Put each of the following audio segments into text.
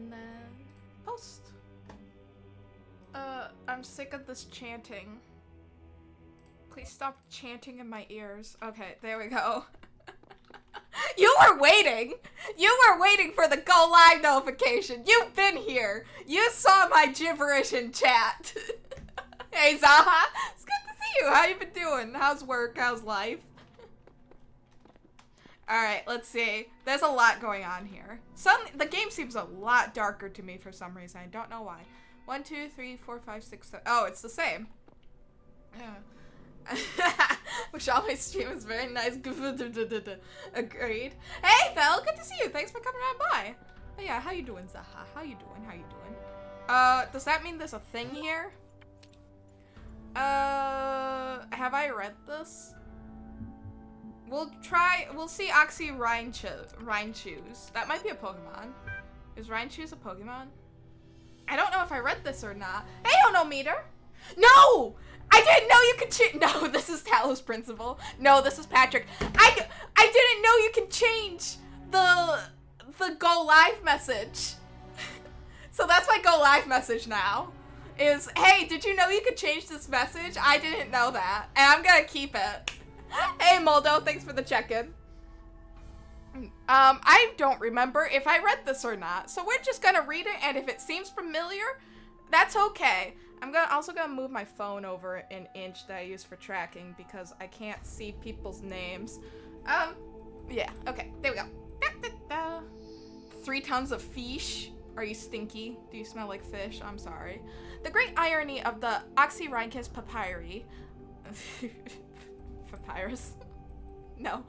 and then post. I'm sick of this chanting. Please stop chanting in my ears. Okay, there we go. You were waiting! You were waiting for the go live notification! You've been here! You saw my gibberish in chat! Hey Zaha! It's good to see you! How you been doing? How's work? How's life? Alright, let's see. There's a lot going on here. The game seems a lot darker to me for some reason. I don't know why. 1, 2, 3, 4, 5, 6, 7. Oh, it's the same. Yeah. Wish all my stream was very nice. Agreed. Hey, Phil, good to see you. Thanks for coming on by. Oh, yeah, how you doing, Zaha? How you doing? How you doing? Does that mean there's a thing here? Have I read this? We'll see Oxy Rainshoes. That might be a Pokemon. Is Rainshoes a Pokemon? I don't know if I read this or not. Hey, Onometer! No! I didn't know you could change. No, this is Talos Principal. No, this is Patrick. I didn't know you can change the go live message. So that's my go live message now. Is, hey, did you know you could change this message? I didn't know that. And I'm gonna keep it. Hey, Moldo, thanks for the check-in. I don't remember if I read this or not. So we're just gonna read it, and if it seems familiar, that's okay. I'm also gonna move my phone over an inch that I use for tracking because I can't see people's names. Yeah, okay, there we go. 3 tons of fish. Are you stinky? Do you smell like fish? I'm sorry. The great irony of the Oxyrhynchus papyri. Papyrus? No,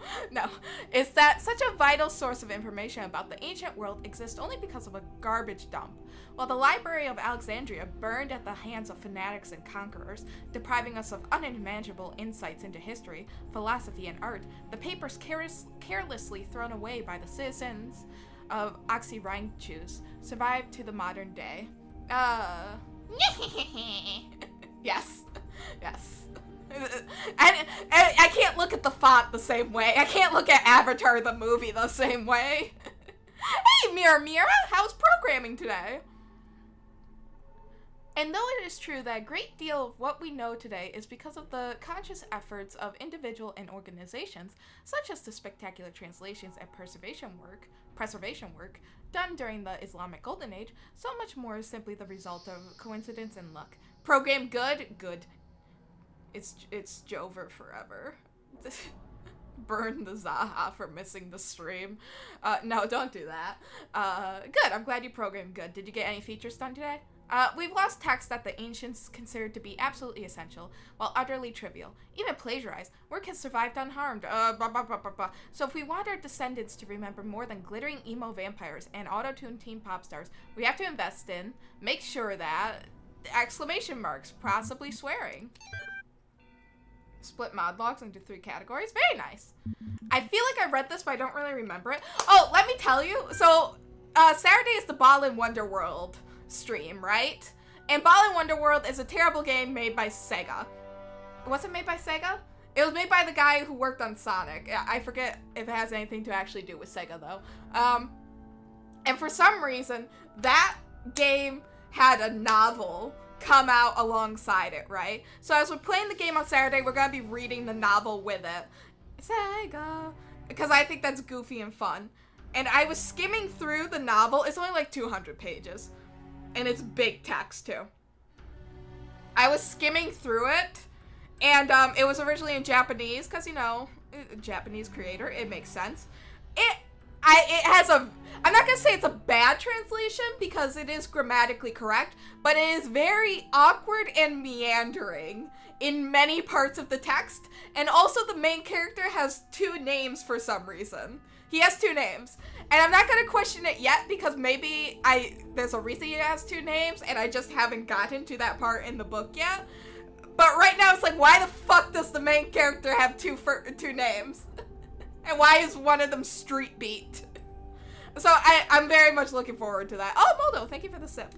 is that such a vital source of information about the ancient world exists only because of a garbage dump. While the Library of Alexandria burned at the hands of fanatics and conquerors, depriving us of unimaginable insights into history, philosophy, and art, the papers carelessly thrown away by the citizens of Oxyrhynchus survived to the modern day. Yes. And I can't look at the font the same way. I can't look at Avatar the movie the same way. Hey, Mira, how's programming today? And though it is true that a great deal of what we know today is because of the conscious efforts of individual and organizations, such as the spectacular translations and preservation work done during the Islamic Golden Age, so much more is simply the result of coincidence and luck. Program good? Good. It's Jover forever. Burn the Zaha for missing the stream. No, don't do that. Good, I'm glad you programmed good. Did you get any features done today? We've lost texts that the ancients considered to be absolutely essential, while utterly trivial. Even plagiarized, work has survived unharmed. So if we want our descendants to remember more than glittering emo vampires and auto-tuned teen pop stars, we have to invest in, make sure that, exclamation marks, possibly swearing. Split mod logs into 3 categories. Very nice. I feel like I read this, but I don't really remember it. Oh, let me tell you. So, Saturday is the Ballin' Wonderworld stream, right? And Ballin' Wonderworld is a terrible game made by Sega. Was it made by Sega? It was made by the guy who worked on Sonic. I forget if it has anything to actually do with Sega, though. And for some reason, that game had a novel come out alongside it, right? So as we're playing the game on Saturday, we're gonna be reading the novel with it. Sega. Because I think that's goofy and fun. And I was skimming through the novel. It's only like 200 pages. And it's big text, too. I was skimming through it. And it was originally in Japanese, because, you know, Japanese creator, it makes sense. It has a, I'm not gonna say it's a bad translation because it is grammatically correct, but it is very awkward and meandering in many parts of the text. And also the main character has 2 names for some reason. He has 2 names. And I'm not gonna question it yet because maybe there's a reason he has 2 names and I just haven't gotten to that part in the book yet. But right now it's like, why the fuck does the main character have 2 names? And why is one of them Street Beat? So I'm very much looking forward to that. Oh, Moldo, thank you for the sip.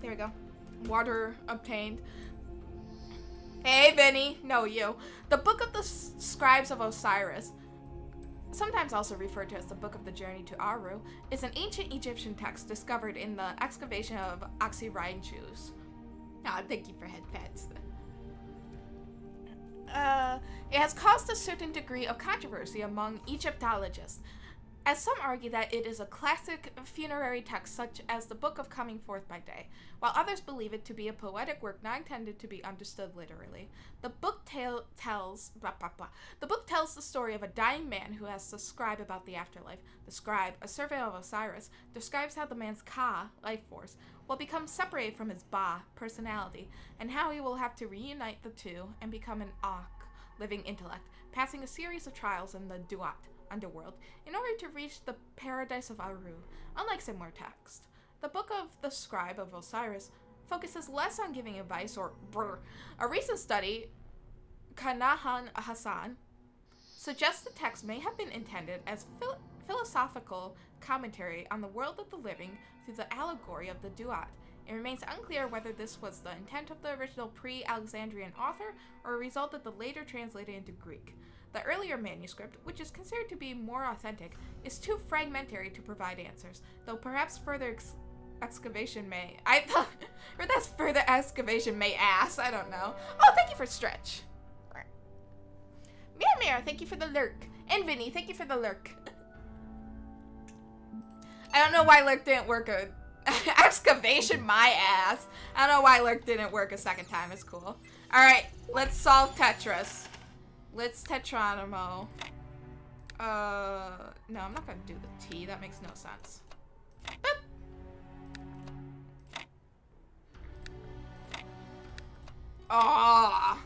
There we go. Water obtained. Hey, Vinny. No, you. The Book of the Scribes of Osiris. sometimes also referred to as the Book of the Journey to Aru, is an ancient Egyptian text discovered in the excavation of Oxyrhynchus. Ah, thank you for head pets. It has caused a certain degree of controversy among Egyptologists, as some argue that it is a classic funerary text such as the Book of Coming Forth by Day, while others believe it to be a poetic work not intended to be understood literally. The book tells the story of a dying man who has to scribe about the afterlife. The scribe, a survey of Osiris, describes how the man's Ka, life force, will become separated from his Ba, personality, and how he will have to reunite the two and become an Ak, living intellect, passing a series of trials in the Duat, underworld, in order to reach the paradise of Aru. Unlike similar text, the Book of the Scribe of Osiris focuses less on giving advice or brr. A recent study, Kanahan Hassan, suggests the text may have been intended as philosophical commentary on the world of the living through the allegory of the Duat. It remains unclear whether this was the intent of the original pre-Alexandrian author or a result of the later translated into Greek. The earlier manuscript, which is considered to be more authentic, is too fragmentary to provide answers, though perhaps further excavation may... further excavation may ask, I don't know. Oh, thank you for Stretch. Mir, thank you for the lurk. And Vinny, thank you for the lurk. I don't know why lurk didn't work excavation my ass. I don't know why lurk didn't work a second time. It's cool. Alright, let's solve Tetris. Let's Tetronimo. No, I'm not gonna do the T. That makes no sense. Boop. Oh,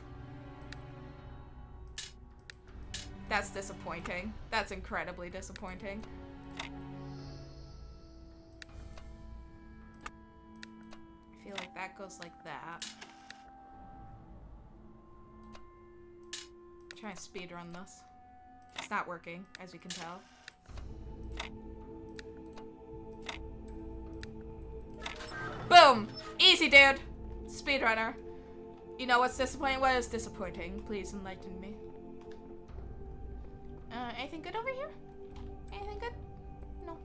that's disappointing. That's incredibly disappointing. I feel like that goes like that. Trying to speedrun this. It's not working, as you can tell. Boom! Easy, dude! Speedrunner. You know what's disappointing? What is disappointing? Please enlighten me. Anything good over here? Anything good? No.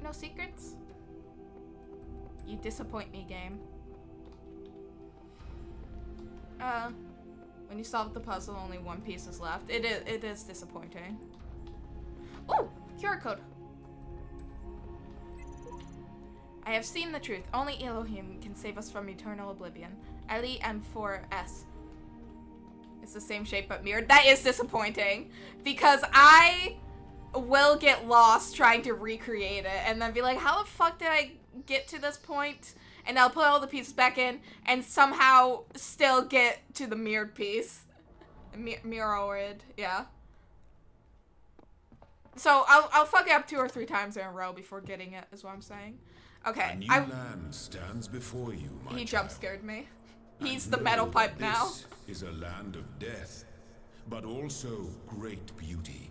No secrets? You disappoint me, game. When you solve the puzzle, only one piece is left. It is disappointing. Oh, QR code. I have seen the truth. Only Elohim can save us from eternal oblivion. Eli M4S. It's the same shape but mirrored. That is disappointing because I will get lost trying to recreate it and then be like, how the fuck did I get to this point? And I'll put all the pieces back in and somehow still get to the mirrored piece. Mirrored, yeah. So I'll fuck it up 2 or 3 times in a row before getting it, is what I'm saying. Okay. A new land stands before you, my He child. jump scared me. And He's the know metal that pipe now. This is a land of death, but also great beauty.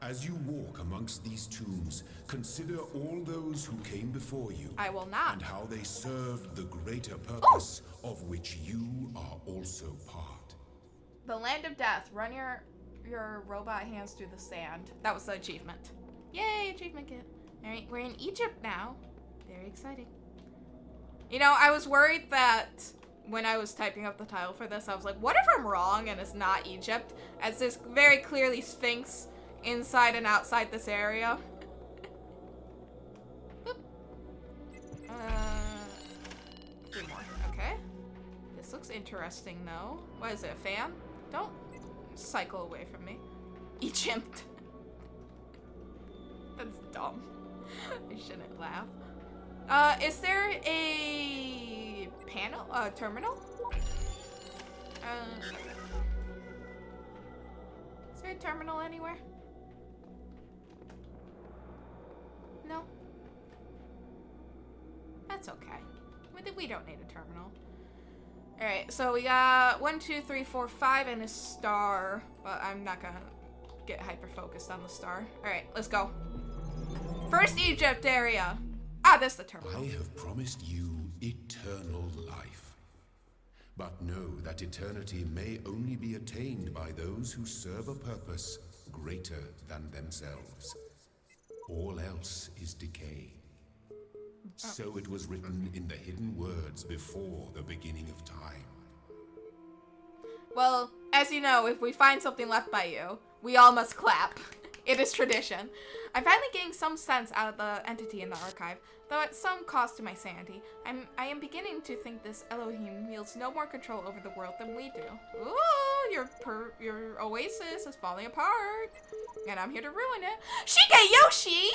As you walk amongst these tombs, consider all those who came before you. I will not. And how they served the greater purpose of which you are also part. The land of death. Run your robot hands through the sand. That was the achievement. Yay, achievement kit. Alright, we're in Egypt now. Very exciting. You know, I was worried that when I was typing up the title for this, I was like, what if I'm wrong and it's not Egypt? As there's very clearly Sphinx inside and outside this area. Boop. 3 more. Okay. This looks interesting, though. What is it, a fan? Don't cycle away from me. Egypt. That's dumb. I shouldn't laugh. Is there a panel? Terminal? Is there a terminal anywhere? No? That's okay. We don't need a terminal. Alright, so we got 1, 2, 3, 4, 5 and a star. But I'm not gonna get hyper-focused on the star. Alright, let's go. First Egypt area. Ah, that's the terminal. I have promised you eternal life. But know that eternity may only be attained by those who serve a purpose greater than themselves. All else is decay. So it was written in the hidden words before the beginning of time. Well, as you know, if we find something left by you, we all must clap. It is tradition. I'm finally getting some sense out of the entity in the archive, though at some cost to my sanity. I am beginning to think this Elohim wields no more control over the world than we do. Ooh, your oasis is falling apart, and I'm here to ruin it. Shige Yoshi!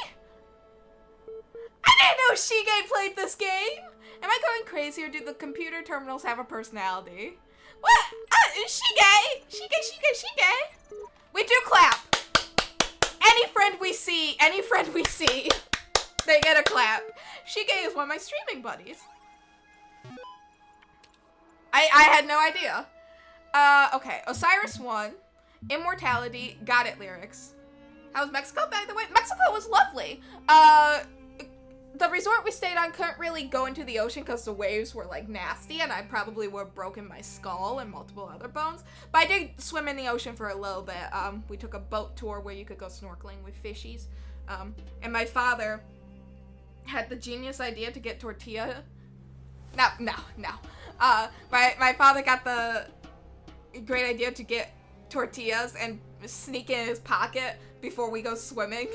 I didn't know Shige played this game! Am I going crazy, or do the computer terminals have a personality? What? Shige! We do clap! Any friend we see, they get a clap. Shige is one of my streaming buddies. I had no idea. Okay, Osiris 1, Immortality, Got It lyrics. How was Mexico, by the way? Mexico was lovely. The resort we stayed on couldn't really go into the ocean because the waves were like nasty, and I probably would have broken my skull and multiple other bones. But I did swim in the ocean for a little bit. We took a boat tour where you could go snorkeling with fishies. And my father had the genius idea to get tortilla. No. My father got the great idea to get tortillas and sneak in his pocket before we go swimming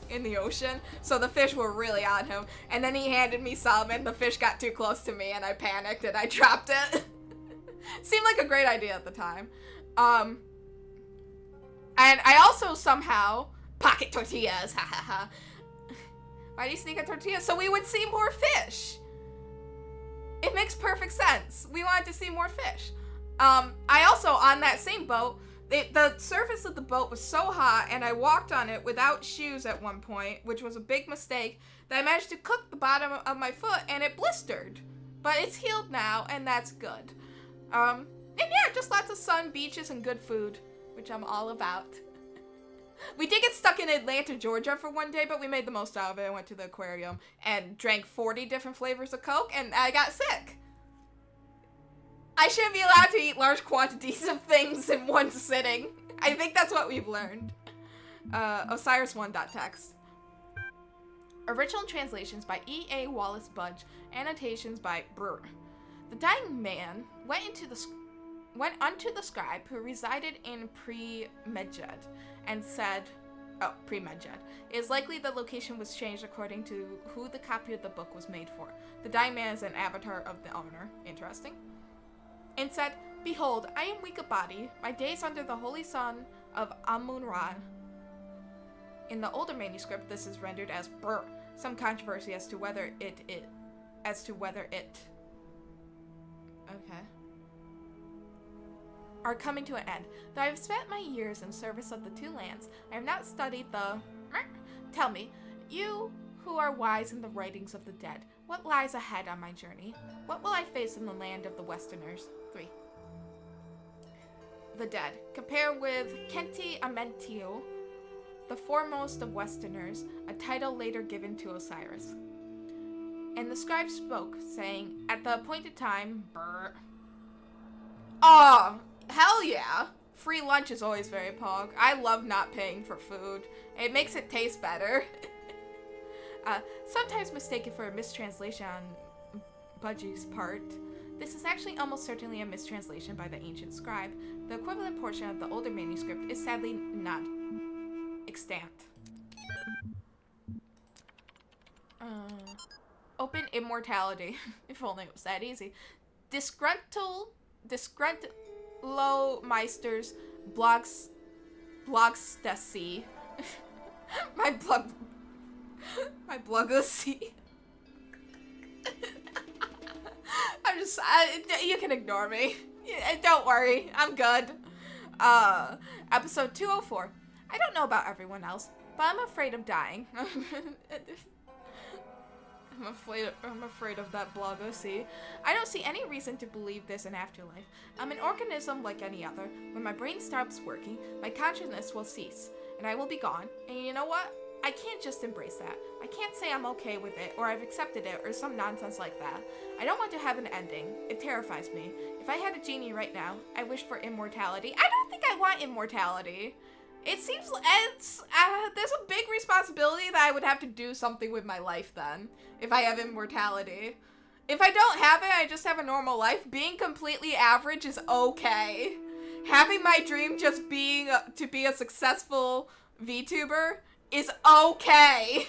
in the ocean, so the fish were really on him, and then he handed me some, and the fish got too close to me, and I panicked, and I dropped it. Seemed like a great idea at the time. And I also somehow pocket tortillas, ha ha ha. Why do you sneak a tortilla? So we would see more fish. It makes perfect sense. We wanted to see more fish. I also, on that same boat, the surface of the boat was so hot, and I walked on it without shoes at one point, which was a big mistake, that I managed to cook the bottom of my foot, and it blistered. But it's healed now, and that's good. And yeah, just lots of sun, beaches, and good food, which I'm all about. We did get stuck in Atlanta, Georgia for one day, but we made the most out of it. I went to the aquarium and drank 40 different flavors of Coke, and I got sick. I shouldn't be allowed to eat large quantities of things in one sitting. I think that's what we've learned. Osiris1.text. Original translations by E.A. Wallace Budge. Annotations by Brr. The dying man went unto the scribe who resided in Pre-Medjed and said, Pre-Medjed. It is likely the location was changed according to who the copy of the book was made for. The dying man is an avatar of the owner. Interesting. And said, Behold, I am weak of body, my days under the holy sun of Amun-Ra. In the older manuscript, this is rendered as Brr. Some controversy as to whether it. Okay. Are coming to an end. Though I have spent my years in service of the two lands, I have not studied the. Tell me, you who are wise in the writings of the dead, what lies ahead on my journey? What will I face in the land of the Westerners? 3. The dead. Compare with Kenti Amentio, the foremost of Westerners, a title later given to Osiris. And the scribe spoke, saying, At the appointed time, brr. Oh, hell yeah. Free lunch is always very pog. I love not paying for food. It makes it taste better. Sometimes mistaken for a mistranslation on Budgie's part. This is actually almost certainly a mistranslation by the ancient scribe. The equivalent portion of the older manuscript is sadly not extant. Open immortality. If only it was that easy. Disgruntled Meisters Blogstasy. My Blogosi. You can ignore me. Don't worry, I'm good. Episode 204. I don't know about everyone else, but I'm afraid of dying. I'm afraid of that Blogosi. I don't see any reason to believe there's an afterlife. I'm an organism like any other. When my brain stops working, my consciousness will cease, and I will be gone. And you know what? I can't just embrace that. I can't say I'm okay with it, or I've accepted it, or some nonsense like that. I don't want to have an ending. It terrifies me. If I had a genie right now, I wish for immortality. I don't think I want immortality. It seems there's a big responsibility that I would have to do something with my life then, if I have immortality. If I don't have it, I just have a normal life. Being completely average is okay. Having my dream just being to be a successful VTuber is okay.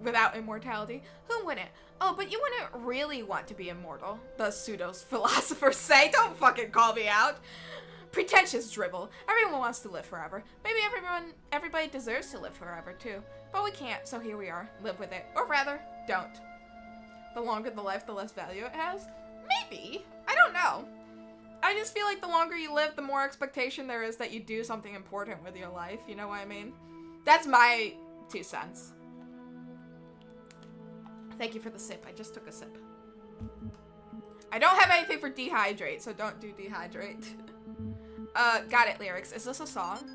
Without immortality, who wouldn't? Oh, but you wouldn't really want to be immortal, the pseudo-philosophers say. Don't fucking call me out. Pretentious dribble. Everyone wants to live forever. Maybe everybody deserves to live forever too. But we can't, so here we are. Live with it. Or rather, don't. The longer the life, the less value it has? Maybe. I don't know. I just feel like the longer you live, the more expectation there is that you do something important with your life. You know what I mean? That's my 2 cents. Thank you for the sip. I just took a sip. I don't have anything for dehydrate, so don't do dehydrate. Got it, lyrics. Is this a song?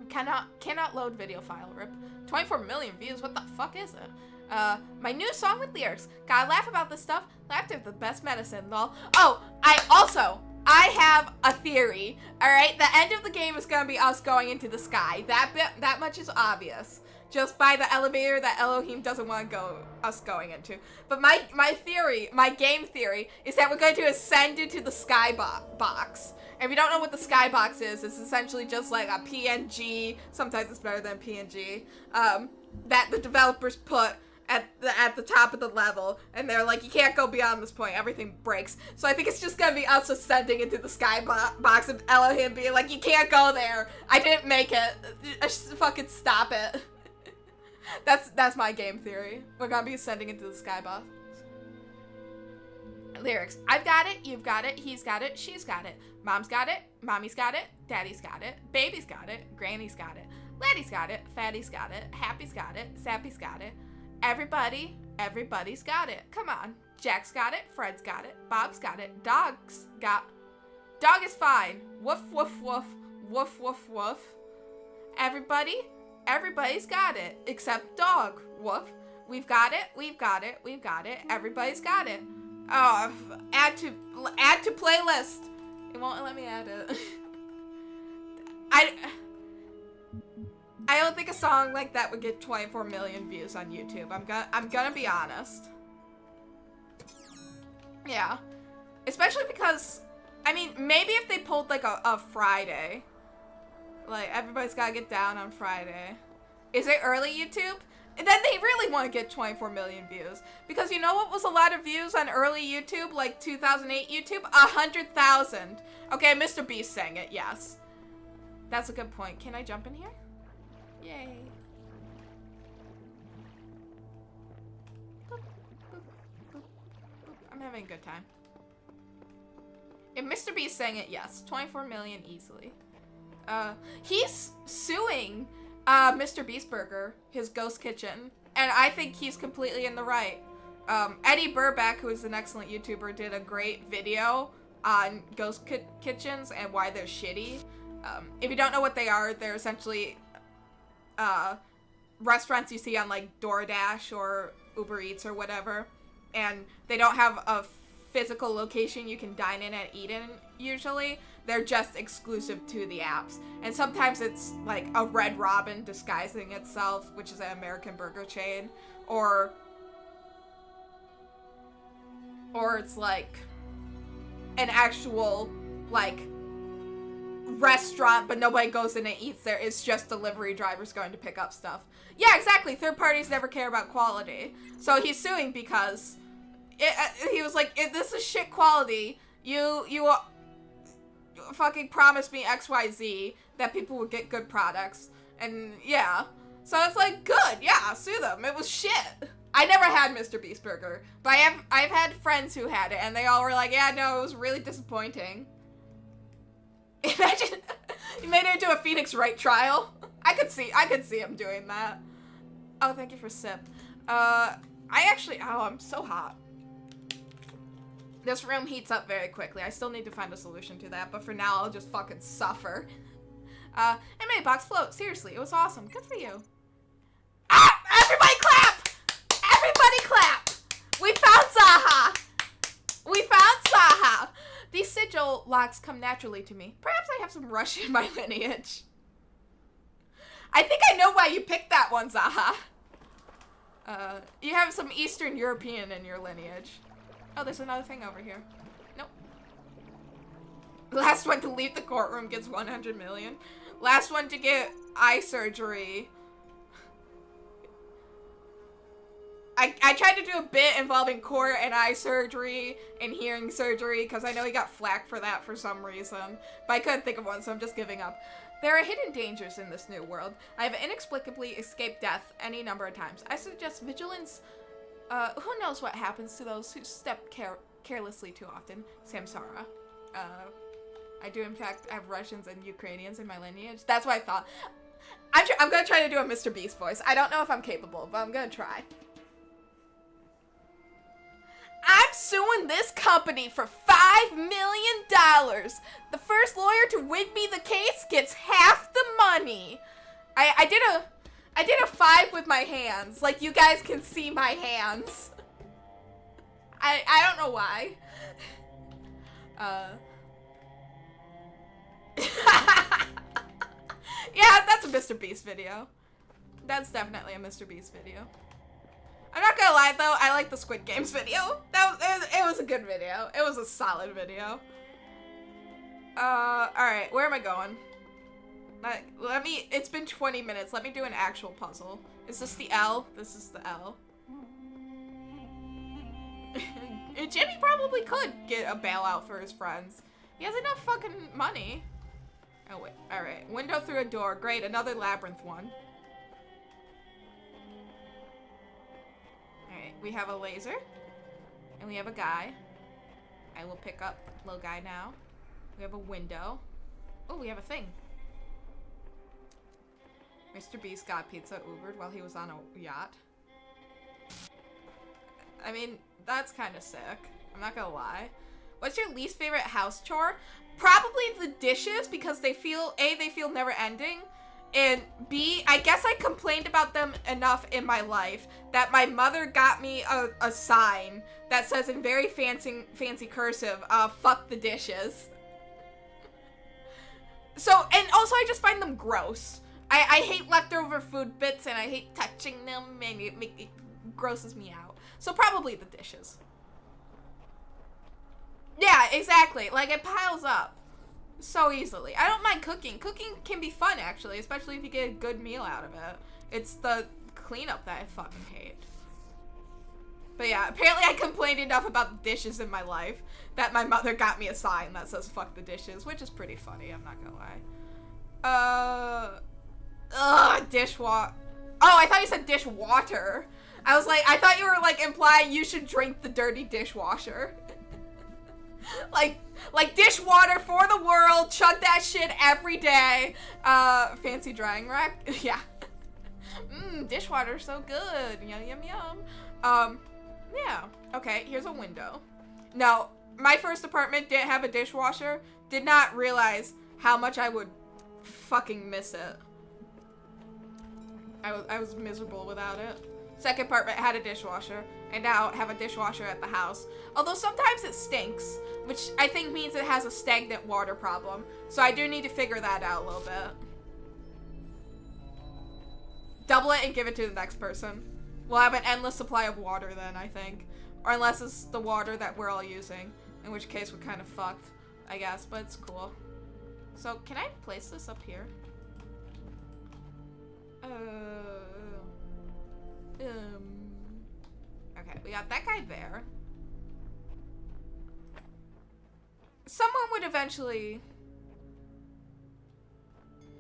Cannot load video file, rip. 24 million views, what the fuck is it? My new song with lyrics. Gotta laugh about this stuff. Laughter the best medicine, lol. Oh, I have a theory, alright? The end of the game is gonna be us going into the sky. That much is obvious. Just by the elevator that Elohim doesn't want us going into. But my theory, my game theory, is that we're going to ascend into the skybox. And if you don't know what the skybox is, it's essentially just like a PNG, sometimes it's better than PNG, that the developers put at the top of the level, and they're like, you can't go beyond this point, everything breaks. So I think it's just gonna be us ascending into the skybox and Elohim being like, you can't go there, I didn't make it, fucking stop it. That's my game theory. We're gonna be ascending into the skybox. Lyrics. I've got it, you've got it, he's got it, she's got it. Mom's got it, mommy's got it, daddy's got it, baby's got it, granny's got it, laddie's got it, fatty's got it, happy's got it, sappy's got it. Everybody's got it. Come on. Jack's got it, Fred's got it, Bob's got it, Dog is fine. Woof, woof, woof, woof, woof, woof. Everybody's got it, except dog. Woof. We've got it, everybody's got it. Oh, add to playlist. It won't let me add it. I don't think a song like that would get 24 million views on YouTube. I'm gonna be honest. Yeah. Especially because, I mean, maybe if they pulled like a Friday. Like, everybody's gotta get down on Friday. Is it early YouTube? And then they really want to get 24 million views. Because you know what was a lot of views on early YouTube, like 2008 YouTube? 100,000. Okay, Mr. Beast sang it, yes. That's a good point. Can I jump in here? Yay. Boop, boop, boop, boop. I'm having a good time. If Mr. Beast sang it, yes. 24 million easily. He's suing Mr. Beast Burger, his ghost kitchen, and I think he's completely in the right. Eddie Burback, who is an excellent YouTuber, did a great video on ghost kitchens and why they're shitty. If you don't know what they are, they're essentially restaurants you see on like DoorDash or Uber Eats or whatever, and they don't have a physical location you can dine in and eat in usually. They're just exclusive to the apps. And sometimes it's like a Red Robin disguising itself, which is an American burger chain, or it's like an actual like restaurant, but nobody goes in and eats there. It's just delivery drivers going to pick up stuff. Yeah, exactly. Third parties never care about quality. So he's suing because he was like, if this is shit quality, you fucking promised me XYZ, that people would get good products. And yeah. So it's like, good, yeah, sue them. It was shit. I never had Mr. Beast Burger, but I've had friends who had it, and they all were like, yeah, no, it was really disappointing. Imagine you made it into a Phoenix Wright trial. I could see him doing that. Oh, thank you for sip. I'm so hot. This room heats up very quickly. I still need to find a solution to that, but for now, I'll just fucking suffer. It made Box float. Seriously, it was awesome. Good for you. Ah! Everybody clap! Everybody clap! We found Zaha! We found Zaha! These sigil locks come naturally to me. Perhaps I have some Russian in my lineage. I think I know why you picked that one, Zaha. You have some Eastern European in your lineage. Oh, there's another thing over here. Nope. Last one to leave the courtroom gets 100 million. Last one to get eye surgery. I tried to do a bit involving court and eye surgery and hearing surgery because I know he got flack for that for some reason. But I couldn't think of one, so I'm just giving up. There are hidden dangers in this new world. I have inexplicably escaped death any number of times. I suggest vigilance. Who knows what happens to those who step carelessly too often? Samsara. I do in fact have Russians and Ukrainians in my lineage. That's what I thought. I'm gonna try to do a Mr. Beast voice. I don't know if I'm capable, but I'm gonna try. I'm suing this company for $5 million. The first lawyer to win me the case gets half the money. I did a 5 with my hands. Like, you guys can see my hands. I don't know why. Yeah, that's a Mr. Beast video. That's definitely a Mr. Beast video. I'm not gonna lie though, I like the Squid Games video. It was a good video. It was a solid video. Alright, where am I going? It's been 20 minutes. Let me do an actual puzzle. Is this the L? This is the L. Jimmy probably could get a bailout for his friends. He has enough fucking money. Oh wait, alright. Window through a door. Great, another labyrinth one. Alright, we have a laser. And we have a guy. I will pick up little guy now. We have a window. Oh, we have a thing. Mr. Beast got pizza Ubered while he was on a yacht. I mean, that's kind of sick. I'm not gonna lie. What's your least favorite house chore? Probably the dishes, because they feel, A, they feel never ending, and B, I guess I complained about them enough in my life that my mother got me a sign that says in very fancy cursive, fuck the dishes. So, and also I just find them gross. I hate leftover food bits and I hate touching them and it grosses me out. So probably the dishes. Yeah, exactly. Like, it piles up so easily. I don't mind cooking. Cooking can be fun, actually, especially if you get a good meal out of it. It's the cleanup that I fucking hate. But yeah, apparently I complained enough about the dishes in my life that my mother got me a sign that says fuck the dishes, which is pretty funny, I'm not gonna lie. Dishwater. Oh, I thought you said dishwater. I was like, I thought you were like implying you should drink the dirty dishwasher. like dishwater for the world, chug that shit every day. Fancy drying rack. Yeah. Dishwater's so good. Yum, yum, yum. Yeah. Okay, here's a window. No, my first apartment didn't have a dishwasher. Did not realize how much I would fucking miss it. I was miserable without it. Second apartment had a dishwasher, and now have a dishwasher at the house. Although sometimes it stinks, which I think means it has a stagnant water problem. So I do need to figure that out a little bit. Double it and give it to the next person. We'll have an endless supply of water then, I think. Or unless it's the water that we're all using, in which case we're kind of fucked, I guess, but it's cool. So, can I place this up here? Okay, we got that guy there. Someone would eventually...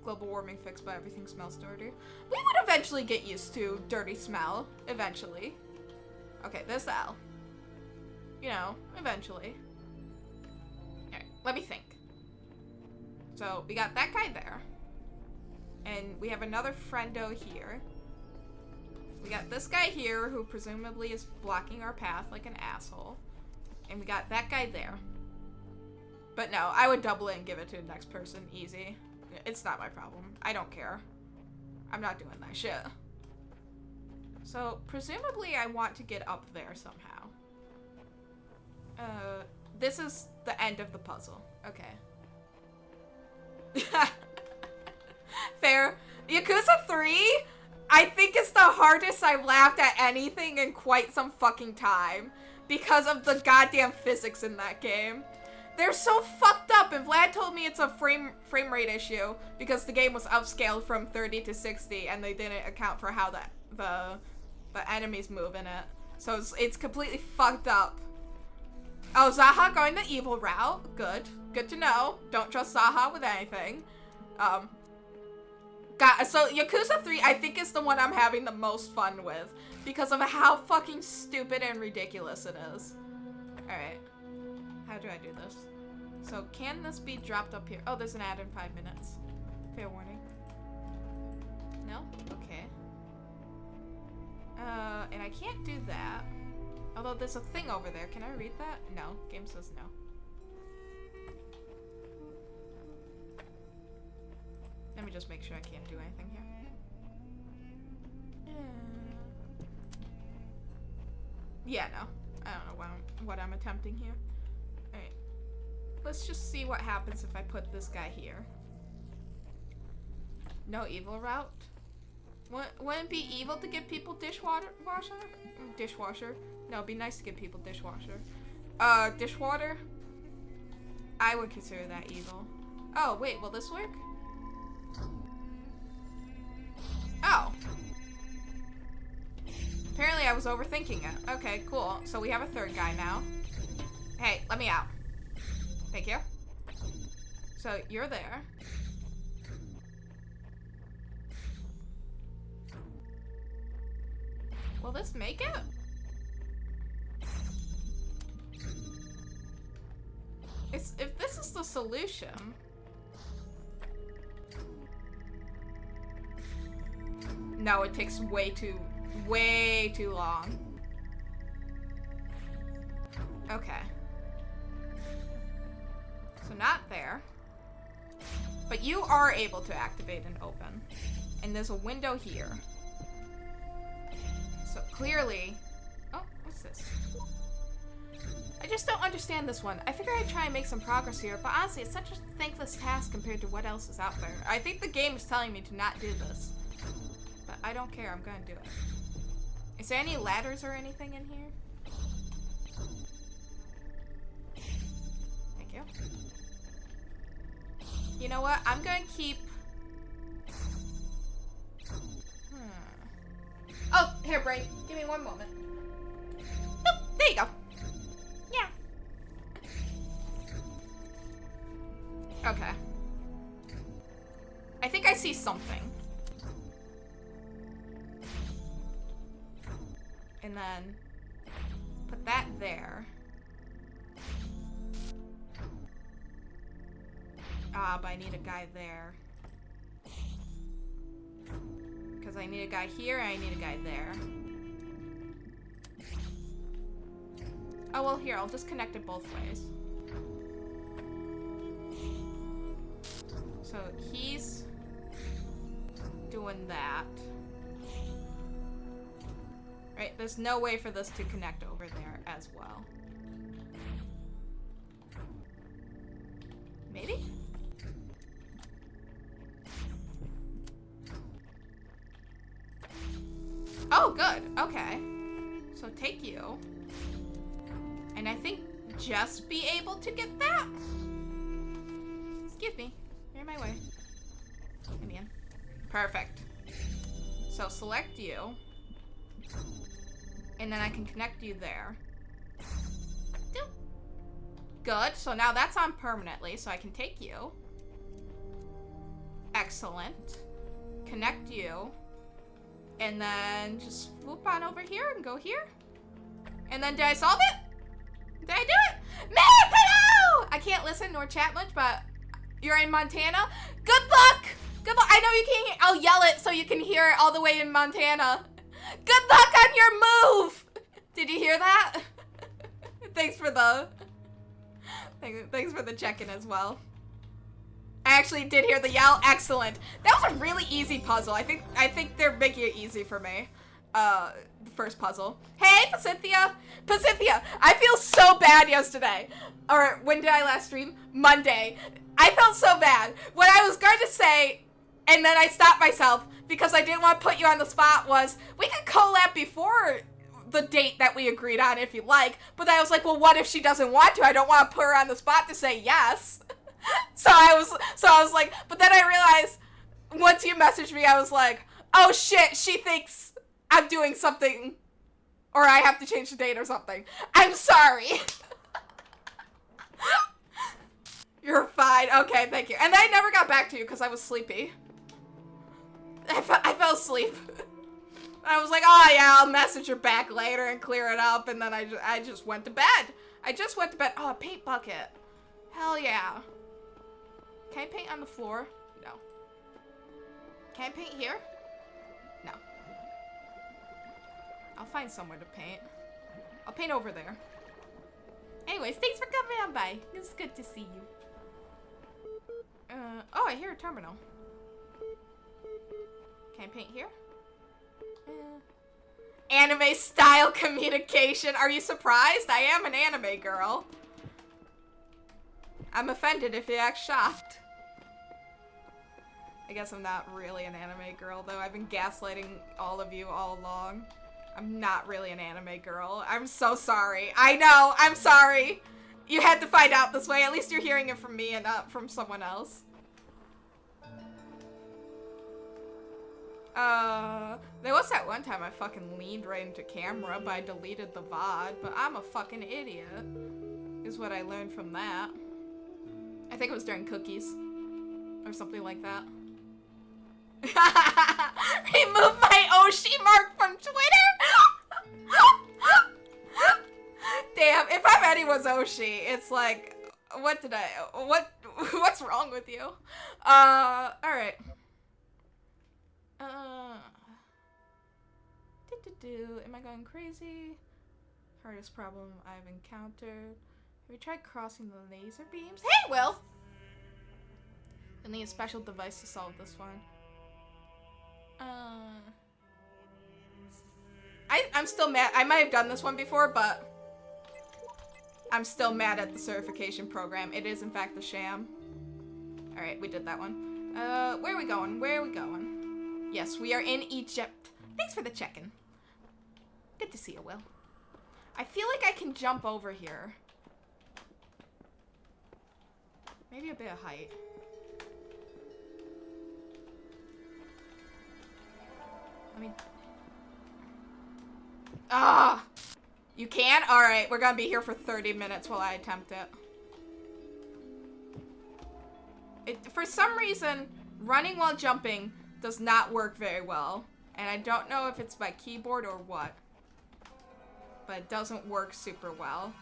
Global warming fixed, but everything smells dirty. We would eventually get used to dirty smell. Eventually. Okay, this L. You know, eventually. Alright, let me think. So, we got that guy there. And we have another friendo here. We got this guy here who presumably is blocking our path like an asshole. And we got that guy there. But no, I would double it and give it to the next person. Easy. It's not my problem. I don't care. I'm not doing that shit. So, presumably I want to get up there somehow. This is the end of the puzzle. Okay. Fair. Yakuza 3, I think it's the hardest I've laughed at anything in quite some fucking time. Because of the goddamn physics in that game. They're so fucked up, and Vlad told me it's a frame rate issue because the game was upscaled from 30 to 60 and they didn't account for how the enemies move in it. So it's completely fucked up. Oh, Zaha going the evil route. Good. Good to know. Don't trust Zaha with anything. So Yakuza 3 I think is the one I'm having the most fun with because of how fucking stupid and ridiculous it is. Alright. How do I do this? So can this be dropped up here? Oh, there's an ad in 5 minutes. Fair warning. No? Okay. And I can't do that. Although there's a thing over there. Can I read that? No. Game says no. Let me just make sure I can't do anything here. Yeah, no. I don't know what I'm attempting here. Alright. Let's just see what happens if I put this guy here. No evil route? Wouldn't it be evil to give people dishwasher? No, it'd be nice to give people dishwasher. Dishwater? I would consider that evil. Oh, wait, will this work? Oh. Apparently I was overthinking it. Okay, cool. So we have a third guy now. Hey, let me out. Thank you. So you're there. Will this make it? If this is the solution... No, it takes way too long. Okay. So not there. But you are able to activate and open. And there's a window here. So clearly... Oh, what's this? I just don't understand this one. I figure I'd try and make some progress here, but honestly, it's such a thankless task compared to what else is out there. I think the game is telling me to not do this. But I don't care, I'm gonna do it. Is there any ladders or anything in here? Thank you. You know what? I'm gonna keep... Oh, here, Brain. Give me one moment. Oh, there you go. Yeah. Okay. I think I see something. And then put that there. Ah, but I need a guy there. Because I need a guy here and I need a guy there. Oh, well, here, I'll just connect it both ways. So he's doing that. Right, there's no way for this to connect over there as well. Maybe? Oh, good. Okay. So take you. And I think just be able to get that? Excuse me. You're in my way. Let me in. Perfect. So select you. And then I can connect you there. Good. So now that's on permanently, so I can take you. Excellent. Connect you. And then just swoop on over here and go here. And then did I solve it? Did I do it? Hello! I can't listen nor chat much, but you're in Montana? Good luck! Good luck. I know you can't hear. I'll yell it so you can hear it all the way in Montana. Good luck on your move! Did you hear that? Thanks for the check-in as well. I actually did hear the yell. Excellent. That was a really easy puzzle. I think they're making it easy for me. The first puzzle. Hey, Pacifica. Pacifica, I feel so bad yesterday. Or when did I last stream? Monday. I felt so bad. What I was going to say, and then I stopped myself because I didn't want to put you on the spot, was we could collab before the date that we agreed on if you like. But then I was like, well, what if she doesn't want to? I don't want to put her on the spot to say yes. So I was like, but then I realized once you messaged me, I was like, oh shit, she thinks I'm doing something, or I have to change the date or something. I'm sorry. You're fine. Okay, thank you. And I never got back to you because I was sleepy. I fell asleep. I was like, oh yeah, I'll message her back later and clear it up, and then I just went to bed. I just went to bed. Oh, a paint bucket. Hell yeah. Can I paint on the floor? No. Can I paint here? No. I'll find somewhere to paint. I'll paint over there. Anyways, thanks for coming on by. It's good to see you. Oh, I hear a terminal. Can I paint here? Anime style communication. Are you surprised? I am an anime girl. I'm offended if you act shocked. I guess I'm not really an anime girl, though. I've been gaslighting all of you all along. I'm not really an anime girl. I'm so sorry. I know, I'm sorry. You had to find out this way. At least you're hearing it from me and not from someone else. There was that one time I fucking leaned right into camera, but I deleted the VOD, but I'm a fucking idiot, is what I learned from that. I think it was during cookies, or something like that. Remove my Oshi mark from Twitter? Damn, if I'm anyone's Oshi, it's like, what's wrong with you? Alright. Am I going crazy? Hardest problem I've encountered. Have you tried crossing the laser beams? Hey, Will! I need a special device to solve this one. I'm still mad. I might have done this one before, but I'm still mad at the certification program. It is, in fact, a sham. Alright, we did that one. Where are we going? Where are we going? Yes, we are in Egypt. Thanks for the check-in. Good to see you, Will. I feel like I can jump over here. Maybe a bit of height. Let me... Ah! You can? Alright, we're gonna be here for 30 minutes while I attempt it. For some reason, running while jumping does not work very well. And I don't know if it's my keyboard or what. But it doesn't work super well.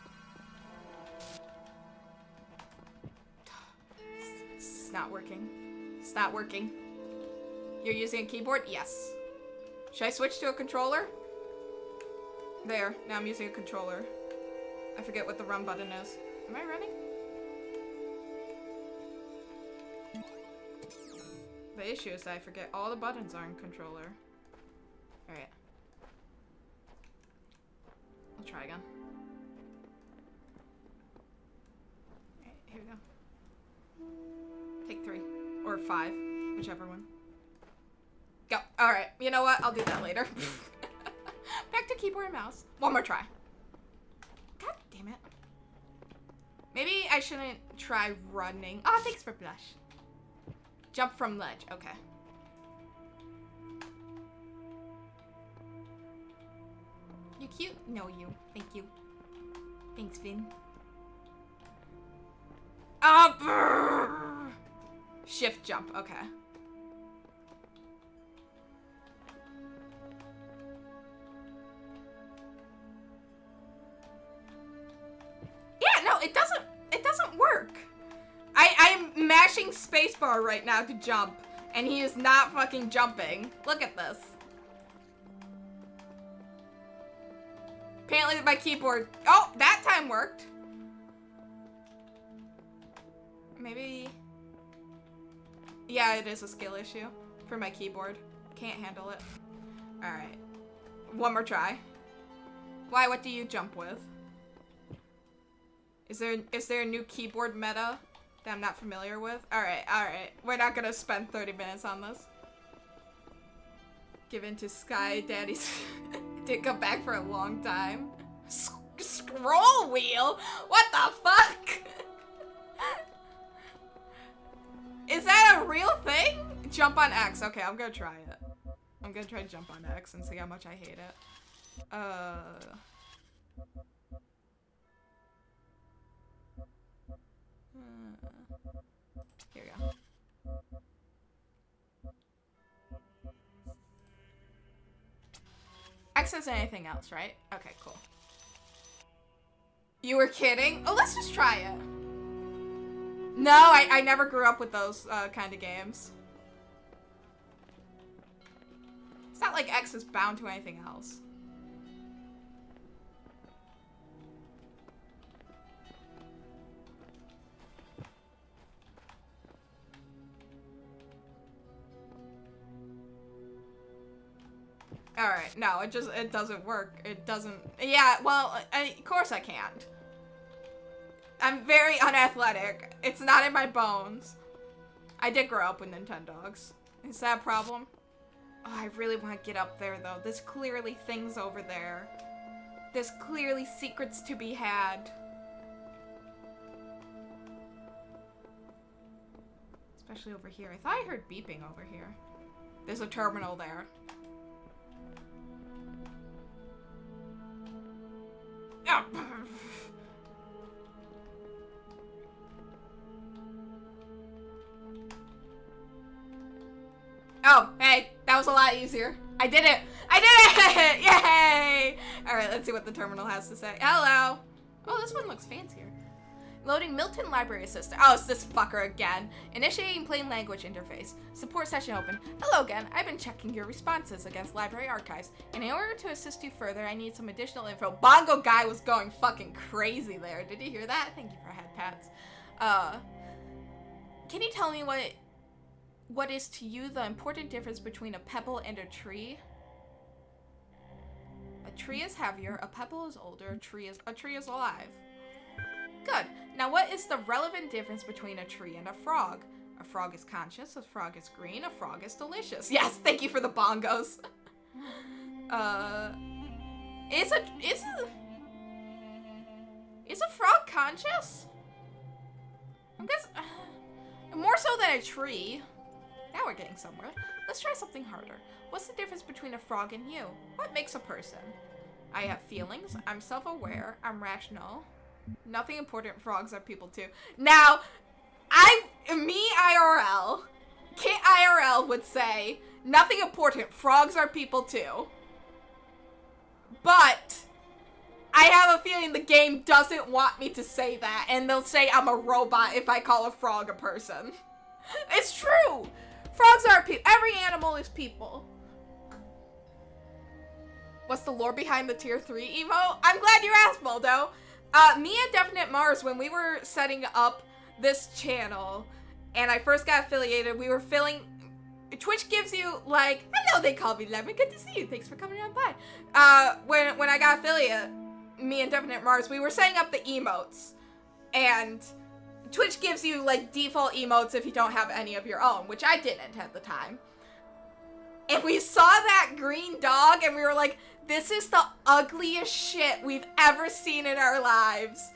It's not working. It's not working. You're using a keyboard? Yes. Should I switch to a controller? There. Now I'm using a controller. I forget what the run button is. Am I running? The issue is that I forget all the buttons are in controller. Alright. I'll try again. Alright, here we go. Take 3. Or 5. Whichever one. Go. Alright, you know what? I'll do that later. Back to keyboard and mouse. One more try. God damn it. Maybe I shouldn't try running. Oh, thanks for blush. Jump from ledge. Okay. You cute? No, you. Thank you. Thanks, Vin. Oh, shift jump. Okay. Yeah, no, it doesn't work. I'm mashing spacebar right now to jump, and he is not fucking jumping. Look at this. Apparently my keyboard... Oh, that time worked. Maybe... Yeah, it is a skill issue for my keyboard. Can't handle it. Alright. One more try. Why, what do you jump with? Is there a new keyboard meta that I'm not familiar with? Alright, alright. We're not gonna spend 30 minutes on this. Give in to Sky Daddy's... Didn't come back for a long time. Scroll wheel? What the fuck? Is that a real thing? Jump on X. Okay, I'm gonna try it. I'm gonna try to jump on X and see how much I hate it. Here we go. X isn't anything else, right? Okay, cool. You were kidding? Oh, let's just try it. No, I never grew up with those kind of games. It's not like X is bound to anything else. Alright, no, it doesn't work. It doesn't, yeah, well, of course I can't. I'm very unathletic. It's not in my bones. I did grow up with Nintendogs. Is that a problem? Oh, I really want to get up there, though. There's clearly things over there. There's clearly secrets to be had. Especially over here. I thought I heard beeping over here. There's a terminal there. Oh. Oh, hey, that was a lot easier. I did it! I did it! Yay! Alright, let's see what the terminal has to say. Hello! Oh, this one looks fancier. Loading Milton Library Assistant. Oh, it's this fucker again. Initiating plain language interface. Support session open. Hello again. I've been checking your responses against library archives, and in order to assist you further, I need some additional info. Bongo guy was going fucking crazy there. Did you hear that? Thank you for head pats. Can you tell me what is to you the important difference between a pebble and a tree? A tree is heavier, a pebble is older, a tree is alive. Good. Now what is the relevant difference between a tree and a frog? A frog is conscious, a frog is green, a frog is delicious. Yes, thank you for the bongos. Is a frog conscious? I guess more so than a tree. Now we're getting somewhere. Let's try something harder. What's the difference between a frog and you? What makes a person? I have feelings, I'm self-aware, I'm rational. Nothing important, frogs are people too. Now, IRL, Kit IRL would say, nothing important, frogs are people too. But, I have a feeling the game doesn't want me to say that, and they'll say I'm a robot if I call a frog a person. It's true! Frogs are people. Every animal is people. What's the lore behind the tier 3 emote? I'm glad you asked, Moldo. Me and Definite Mars, when we were setting up this channel, and I first got affiliated, we were filling... Twitch gives you, like... Hello, they call me Lemon. Good to see you. Thanks for coming on by. When I got affiliate, me and Definite Mars, we were setting up the emotes. And Twitch gives you, like, default emotes if you don't have any of your own, which I didn't at the time. And we saw that green dog, and we were like... This is the ugliest shit we've ever seen in our lives.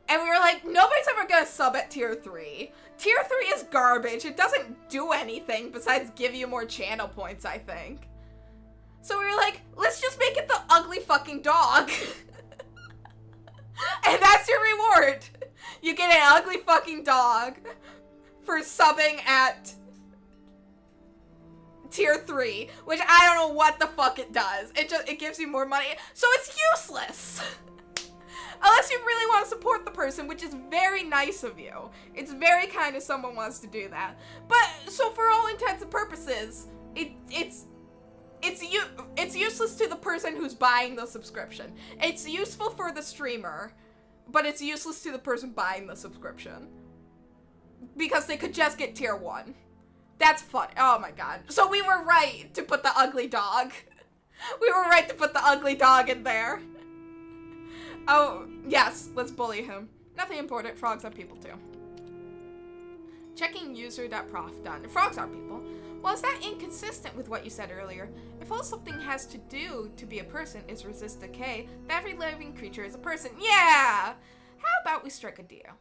And we were like, nobody's ever gonna sub at tier 3. Tier 3 is garbage. It doesn't do anything besides give you more channel points, I think. So we were like, let's just make it the ugly fucking dog. And that's your reward. You get an ugly fucking dog for subbing at tier 3, which I don't know what the fuck it does. It gives you more money, so it's useless. Unless you really want to support the person, which is very nice of you. It's very kind if someone wants to do that. But, so for all intents and purposes, it's useless to the person who's buying the subscription. It's useful for the streamer, but it's useless to the person buying the subscription. Because they could just get tier 1. That's funny. Oh my god. So we were right to put the ugly dog. We were right to put the ugly dog in there. Oh, yes, let's bully him. Nothing important, frogs are people too. Checking user.prof done. Frogs are people. Well, is that inconsistent with what you said earlier? If all something has to do to be a person is resist decay, then every living creature is a person. Yeah! How about we strike a deal?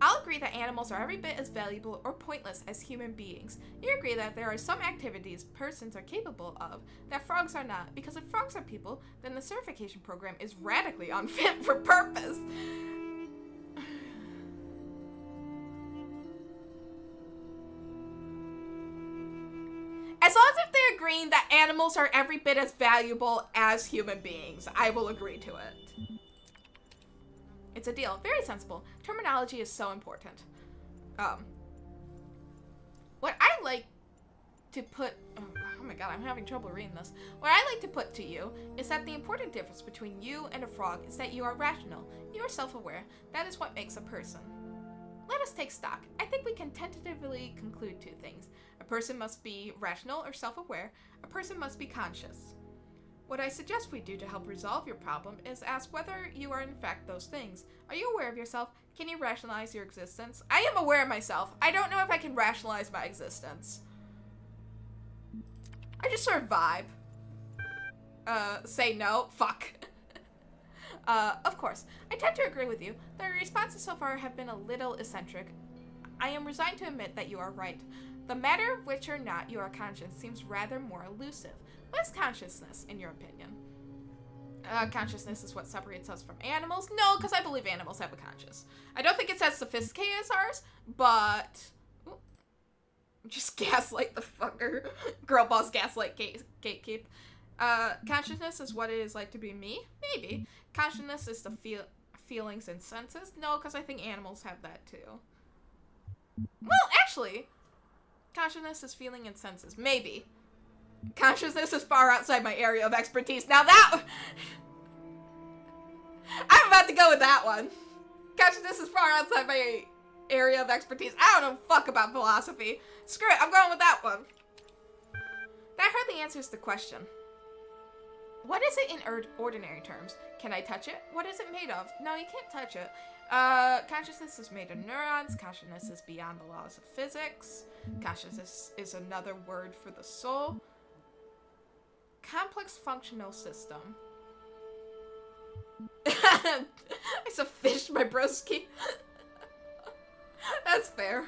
I'll agree that animals are every bit as valuable or pointless as human beings. You agree that there are some activities persons are capable of that frogs are not, because if frogs are people, then the certification program is radically unfit for purpose. As long as if they're agreeing that animals are every bit as valuable as human beings, I will agree to it. It's a deal. Very sensible. Terminology is so important. What I like to put... Oh my god, I'm having trouble reading this. What I like to put to you is that the important difference between you and a frog is that you are rational. You are self-aware. That is what makes a person. Let us take stock. I think we can tentatively conclude two things. A person must be rational or self-aware. A person must be conscious. What I suggest we do to help resolve your problem is ask whether you are in fact those things. Are you aware of yourself? Can you rationalize your existence? I am aware of myself. I don't know if I can rationalize my existence. I just sort of vibe. Say no. Fuck. Of course. I tend to agree with you. The responses so far have been a little eccentric. I am resigned to admit that you are right. The matter of which or not you are conscious seems rather more elusive. What is consciousness, in your opinion? Consciousness is what separates us from animals? No, because I believe animals have a conscience. I don't think it's as sophisticated as ours, but... Ooh. Just gaslight the fucker. Girl boss gaslight gatekeep. Consciousness is what it is like to be me? Maybe. Consciousness is the feelings and senses? No, because I think animals have that too. Well, actually, consciousness is feeling and senses. Maybe. Consciousness is far outside my area of expertise. Now that... I'm about to go with that one. Consciousness is far outside my area of expertise. I don't know fuck about philosophy. Screw it, I'm going with that one. That hardly answers the question. What is it in ordinary terms? Can I touch it? What is it made of? No, you can't touch it. Consciousness is made of neurons. Consciousness is beyond the laws of physics. Consciousness is another word for the soul. Complex functional system. I just fished my broski. That's fair.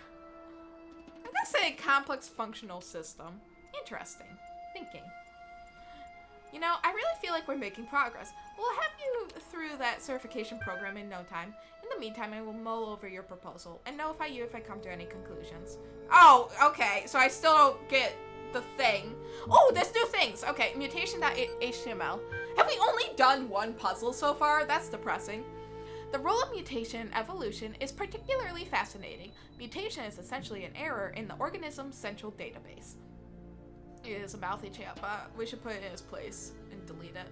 I'm gonna say complex functional system. Interesting. Thinking. You know, I really feel like we're making progress. We'll have you through that certification program in no time. In the meantime, I will mull over your proposal and notify you if I come to any conclusions. Oh, okay. So I still don't get the thing. Oh, there's new things. Okay, mutation.html. Have we only done one puzzle so far? That's depressing. The role of mutation in evolution is particularly fascinating. Mutation is essentially an error in the organism's central database. It is a mouthy chat, but we should put it in its place and delete it.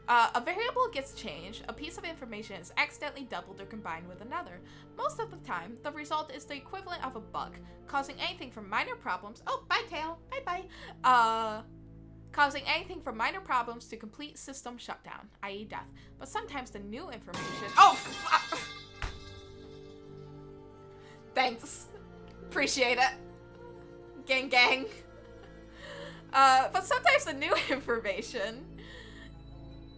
A variable gets changed, a piece of information is accidentally doubled or combined with another. Most of the time, the result is the equivalent of a bug, causing anything from minor problems— oh, bye tail, bye-bye. Causing anything from minor problems to complete system shutdown, i.e. death. But sometimes the new information— oh, fuck! Thanks. Appreciate it. Gang gang. But sometimes the new information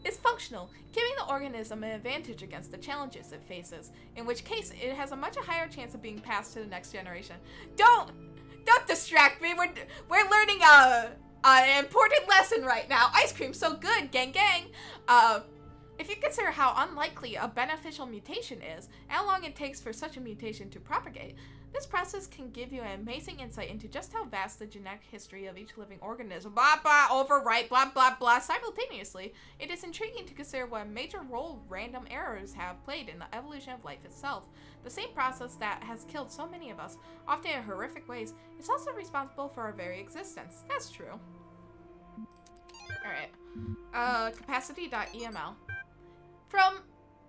is functional, giving the organism an advantage against the challenges it faces, in which case it has a much higher chance of being passed to the next generation. Don't distract me. We're learning an important lesson right now. Ice cream's so good, gang gang. If you consider how unlikely a beneficial mutation is, and how long it takes for such a mutation to propagate, this process can give you an amazing insight into just how vast the genetic history of each living organism— blah blah, overwrite, blah blah blah, simultaneously. It is intriguing to consider what a major role random errors have played in the evolution of life itself. The same process that has killed so many of us, often in horrific ways, is also responsible for our very existence. That's true. Alright. Capacity.eml. From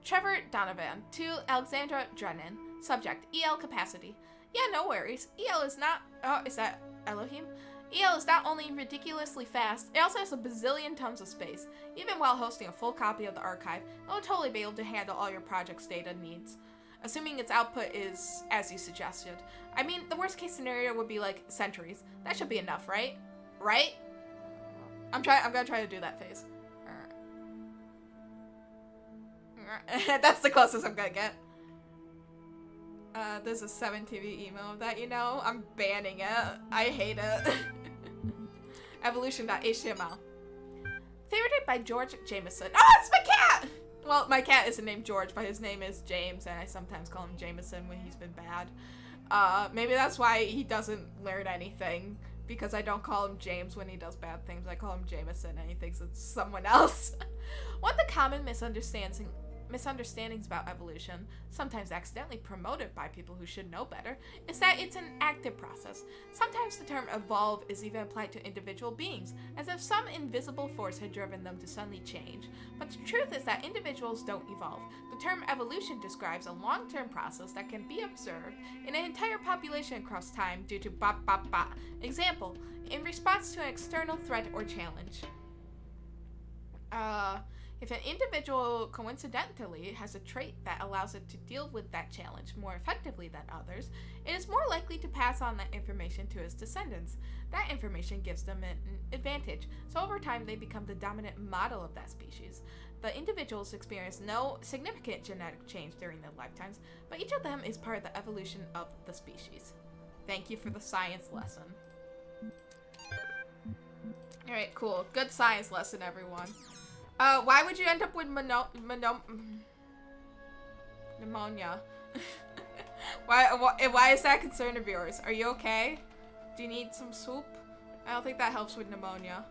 Trevor Donovan to Alexandra Drennan. Subject: EL capacity. Yeah, no worries. EL is not... Oh, is that Elohim? EL is not only ridiculously fast, it also has a bazillion tons of space. Even while hosting a full copy of the archive, it will totally be able to handle all your project's data needs. Assuming its output is as you suggested. I mean, the worst case scenario would be like centuries. That should be enough, right? Right? I'm gonna try to do that phase. That's the closest I'm gonna get. There's a 7TV emo of that, you know? I'm banning it. I hate it. Evolution.html. Favorited by George Jameson. Oh, it's my cat! Well, my cat isn't named George, but his name is James, and I sometimes call him Jameson when he's been bad. Maybe that's why he doesn't learn anything, because I don't call him James when he does bad things. I call him Jameson, and he thinks it's someone else. One of the common misunderstandings about evolution, sometimes accidentally promoted by people who should know better, is that it's an active process. Sometimes the term evolve is even applied to individual beings, as if some invisible force had driven them to suddenly change. But the truth is that individuals don't evolve. The term evolution describes a long-term process that can be observed in an entire population across time due to ba. Example, in response to an external threat or challenge. If an individual coincidentally has a trait that allows it to deal with that challenge more effectively than others, it is more likely to pass on that information to its descendants. That information gives them an advantage, so over time they become the dominant model of that species. The individuals experience no significant genetic change during their lifetimes, but each of them is part of the evolution of the species. Thank you for the science lesson. Alright, cool. Good science lesson, everyone. Why would you end up with pneumonia? Why is that a concern of yours? Are you okay? Do you need some soup? I don't think that helps with pneumonia.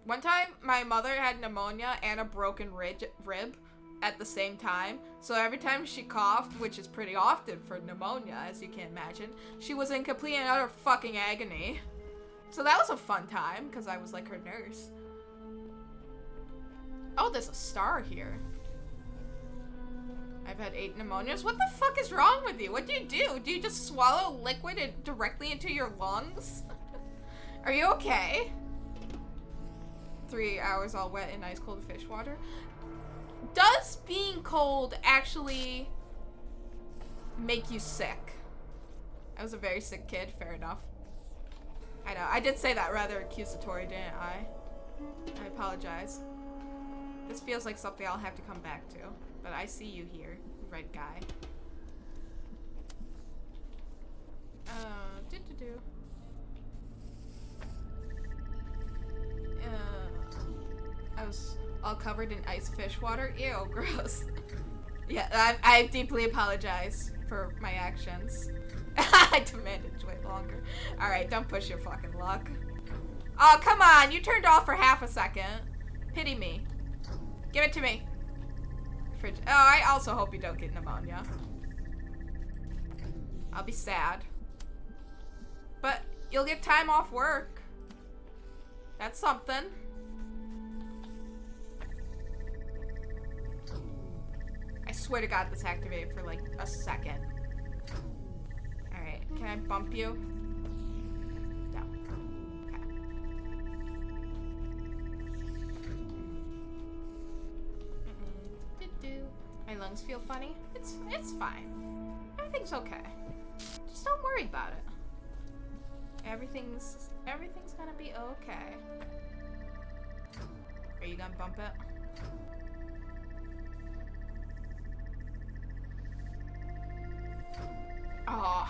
One time, my mother had pneumonia and a broken rib at the same time. So every time she coughed, which is pretty often for pneumonia, as you can imagine, she was in complete and utter fucking agony. So that was a fun time, because I was like her nurse. Oh, there's a star here. I've had 8 pneumonias. What the fuck is wrong with you? What do you do? Do you just swallow liquid directly into your lungs? Are you okay? 3 hours all wet in ice cold fish water. Does being cold actually make you sick? I was a very sick kid, fair enough. I know, I did say that rather accusatory, didn't I? I apologize. This feels like something I'll have to come back to, but I see you here, red guy. I was all covered in ice fish water. Ew, gross. Yeah, I deeply apologize for my actions. I demanded to wait longer. Alright, don't push your fucking luck. Oh, come on, you turned off for half a second. Pity me. Give it to me. Fridge. Oh, I also hope you don't get pneumonia. I'll be sad. But you'll get time off work. That's something. I swear to God this activated for like a second. Alright, can I bump you? No. Okay. My lungs feel funny. It's fine. Everything's okay. Just don't worry about it. Everything's gonna be okay. Are you gonna bump it? Oh.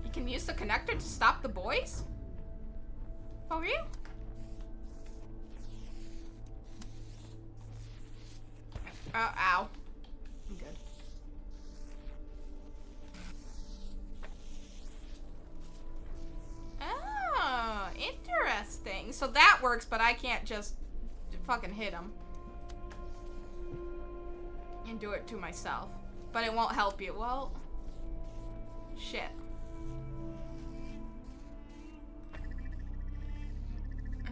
You can use the connector to stop the boys? For real? Ow. I'm good. Oh, interesting. So that works, but I can't just fucking hit him. And do it to myself. But it won't help you. Well, shit.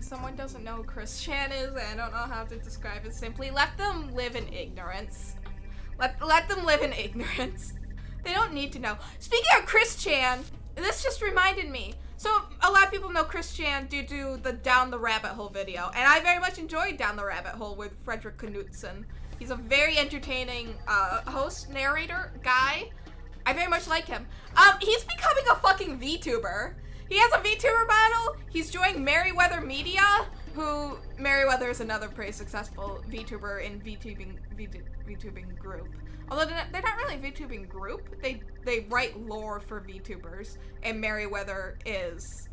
someone doesn't know who Chris Chan is, and I don't know how to describe it simply, let them live in ignorance. Let them live in ignorance. They don't need to know. Speaking of Chris Chan, this just reminded me. So a lot of people know Chris Chan due to the Down the Rabbit Hole video, and I very much enjoyed Down the Rabbit Hole with Frederick Knudsen. He's a very entertaining host, narrator, guy. I very much like him. He's becoming a fucking VTuber. He has a VTuber battle. He's joined Merryweather Media, who Merryweather is another pretty successful VTuber in VTubing group. Although they're not really a VTubing group. They write lore for VTubers, and Merryweather is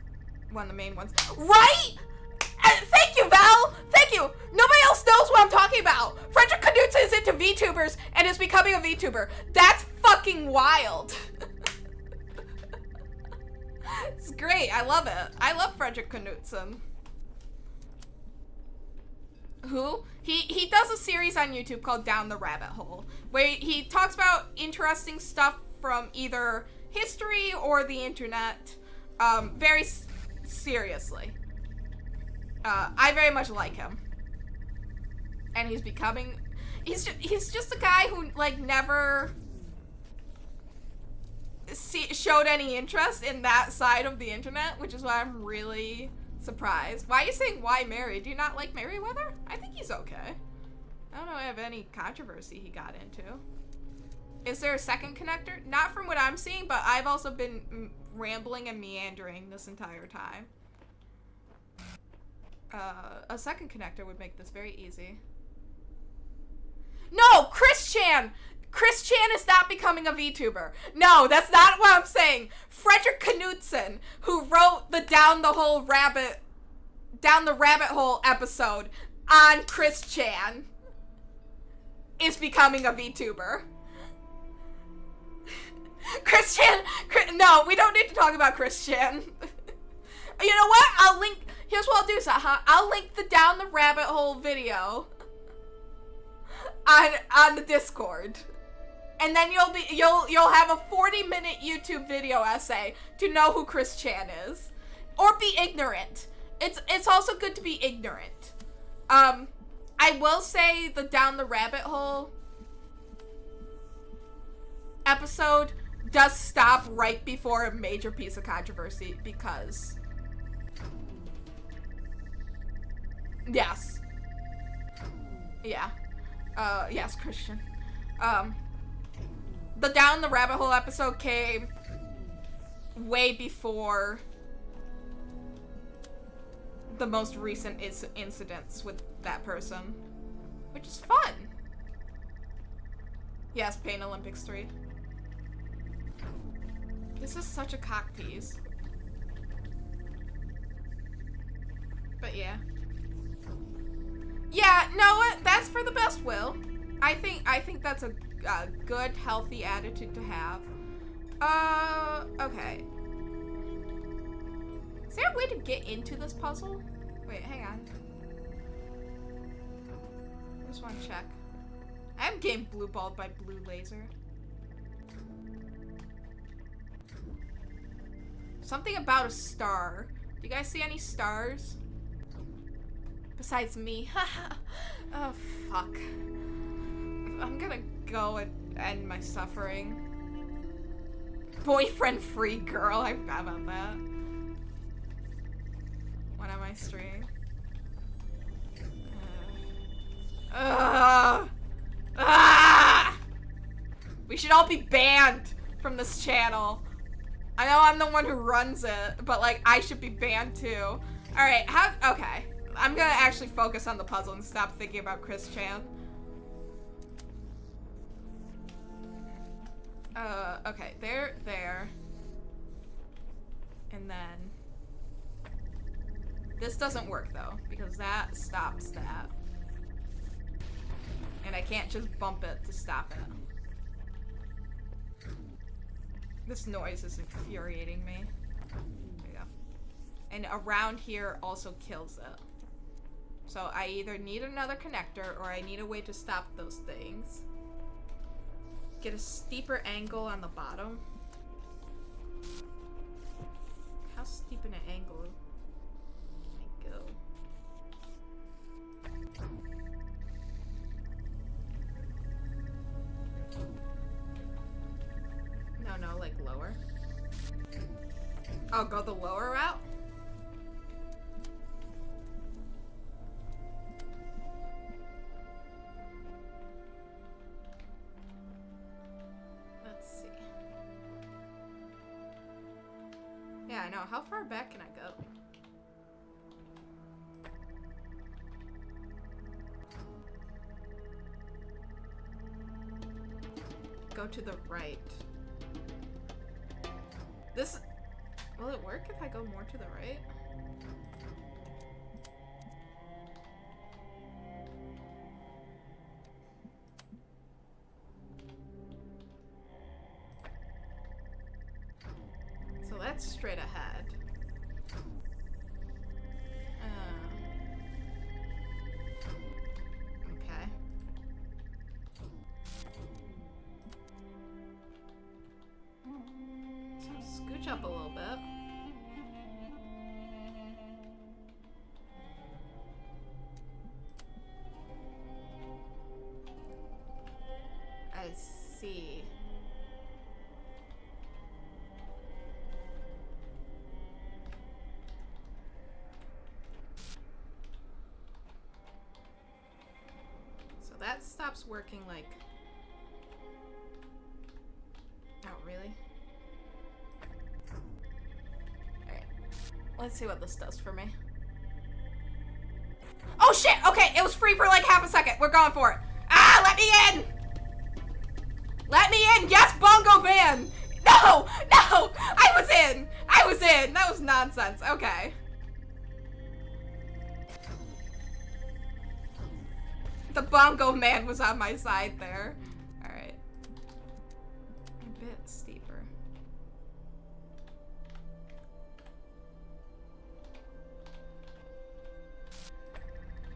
one of the main ones. Right? Thank you, Val! Thank you! Nobody else knows what I'm talking about! Frederick Knudsen is into VTubers and is becoming a VTuber. That's fucking wild. It's great. I love it. I love Frederick Knudsen. Who? He does a series on YouTube called Down the Rabbit Hole, where he talks about interesting stuff from either history or the internet, very seriously. I very much like him. And he's just a guy who, like, never showed any interest in that side of the internet, which is why I'm really surprised. Why are you saying why Mary? Do you not like Merryweather? I think he's okay. I don't know if I have any controversy he got into. Is there a second connector? Not from what I'm seeing, but I've also been rambling and meandering this entire time. A second connector would make this very easy. No! Chris Chan! Chris Chan is not becoming a VTuber. No, that's not what I'm saying. Frederick Knudsen, who wrote the Down the Rabbit Hole episode on Chris Chan, is becoming a VTuber. Chris Chan, no, we don't need to talk about Chris Chan. You know what? Here's what I'll do, Saha. I'll link the Down the Rabbit Hole video on the Discord. And then you'll have a 40-minute YouTube video essay to know who Chris Chan is. Or be ignorant. It's also good to be ignorant. I will say the Down the Rabbit Hole episode does stop right before a major piece of controversy because... Yes. Yeah. Yes, Christian. The Down the Rabbit Hole episode came way before the most recent incidents with that person, which is fun. Yes, Pain Olympics 3. This is such a cock tease. But yeah. Yeah, no, that's for the best, Will. I think that's a good, healthy attitude to have. Okay. Is there a way to get into this puzzle? Wait, hang on. I just want to check. I am getting blue-balled by blue laser. Something about a star. Do you guys see any stars? Besides me. Oh, fuck. I'm gonna go and end my suffering. Boyfriend-free girl. I forgot about that. When am I streaming? We should all be banned from this channel. I know I'm the one who runs it, but like I should be banned too. Alright, okay. I'm gonna actually focus on the puzzle and stop thinking about Chris Chan. Okay, there. And then... This doesn't work though, because that stops that. And I can't just bump it to stop it. This noise is infuriating me. There you go. And around here also kills it. So I either need another connector or I need a way to stop those things. Get a steeper angle on the bottom. How steep an angle can I go? I'll go the lower route. Let's see. Yeah, I know. How far back can I go? Go to the right. This... Will it work if I go more to the right? So that's straight ahead. Okay. So scooch up a little bit. I see. So that stops working like... Oh, really? Alright. Let's see what this does for me. Oh shit! Okay, it was free for like half a second. We're going for it. Ah, let me in! Let me in! Yes, Bongo Man! No! No! I was in! I was in! That was nonsense. Okay. The Bongo Man was on my side there. Alright. A bit steeper.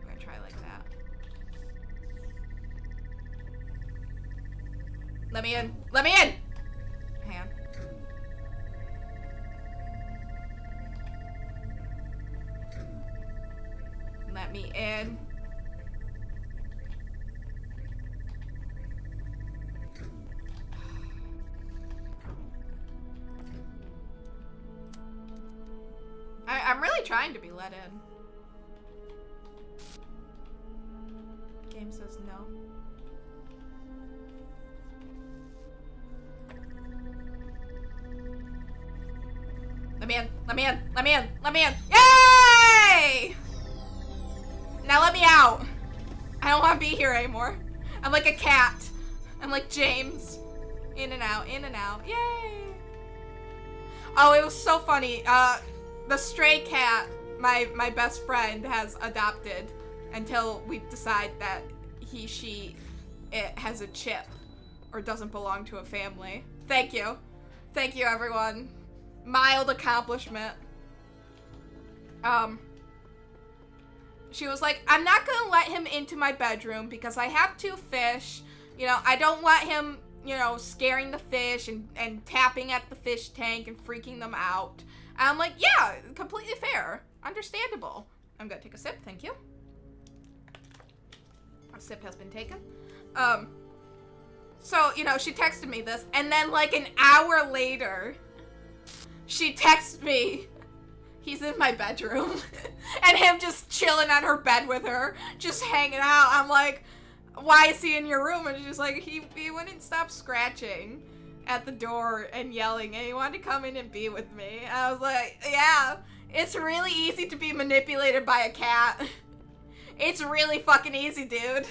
I'm gonna try like that. Let me in. Let me in! Hang on. Let me in. I'm really trying to be let in. Game says no. Let me in, let me in, let me in, let me in. Yay! Now let me out. I don't want to be here anymore. I'm like a cat. I'm like James. In and out, in and out. Yay! Oh, it was so funny. The stray cat my best friend has adopted until we decide that it has a chip or doesn't belong to a family. Thank you. Thank you, everyone. Mild accomplishment. She was like, I'm not gonna let him into my bedroom because I have 2 fish. You know, I don't want him, you know, scaring the fish and tapping at the fish tank and freaking them out. And I'm like, yeah, completely fair. Understandable. I'm gonna take a sip, thank you. A sip has been taken. So, you know, she texted me this, and then like an hour later, she texted me, he's in my bedroom, and him just chilling on her bed with her, just hanging out. I'm like, why is he in your room? And she's like, he wouldn't stop scratching at the door and yelling, and he wanted to come in and be with me. And I was like, yeah, it's really easy to be manipulated by a cat. It's really fucking easy, dude.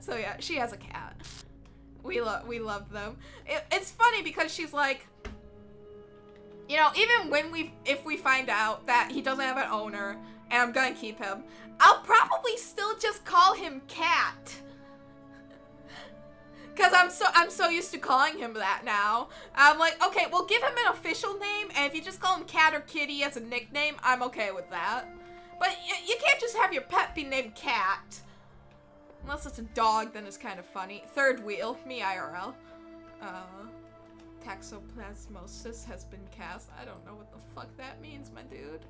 So yeah, she has a cat. We love them. It's funny because she's like, you know, even if we find out that he doesn't have an owner and I'm gonna keep him, I'll probably still just call him Cat. Cause I'm so used to calling him that now. I'm like, okay, well give him an official name, and if you just call him Cat or Kitty as a nickname, I'm okay with that. But you can't just have your pet be named Cat. Unless it's a dog, then it's kind of funny. Third wheel, me IRL. Toxoplasmosis has been cast. I don't know what the fuck that means, my dude.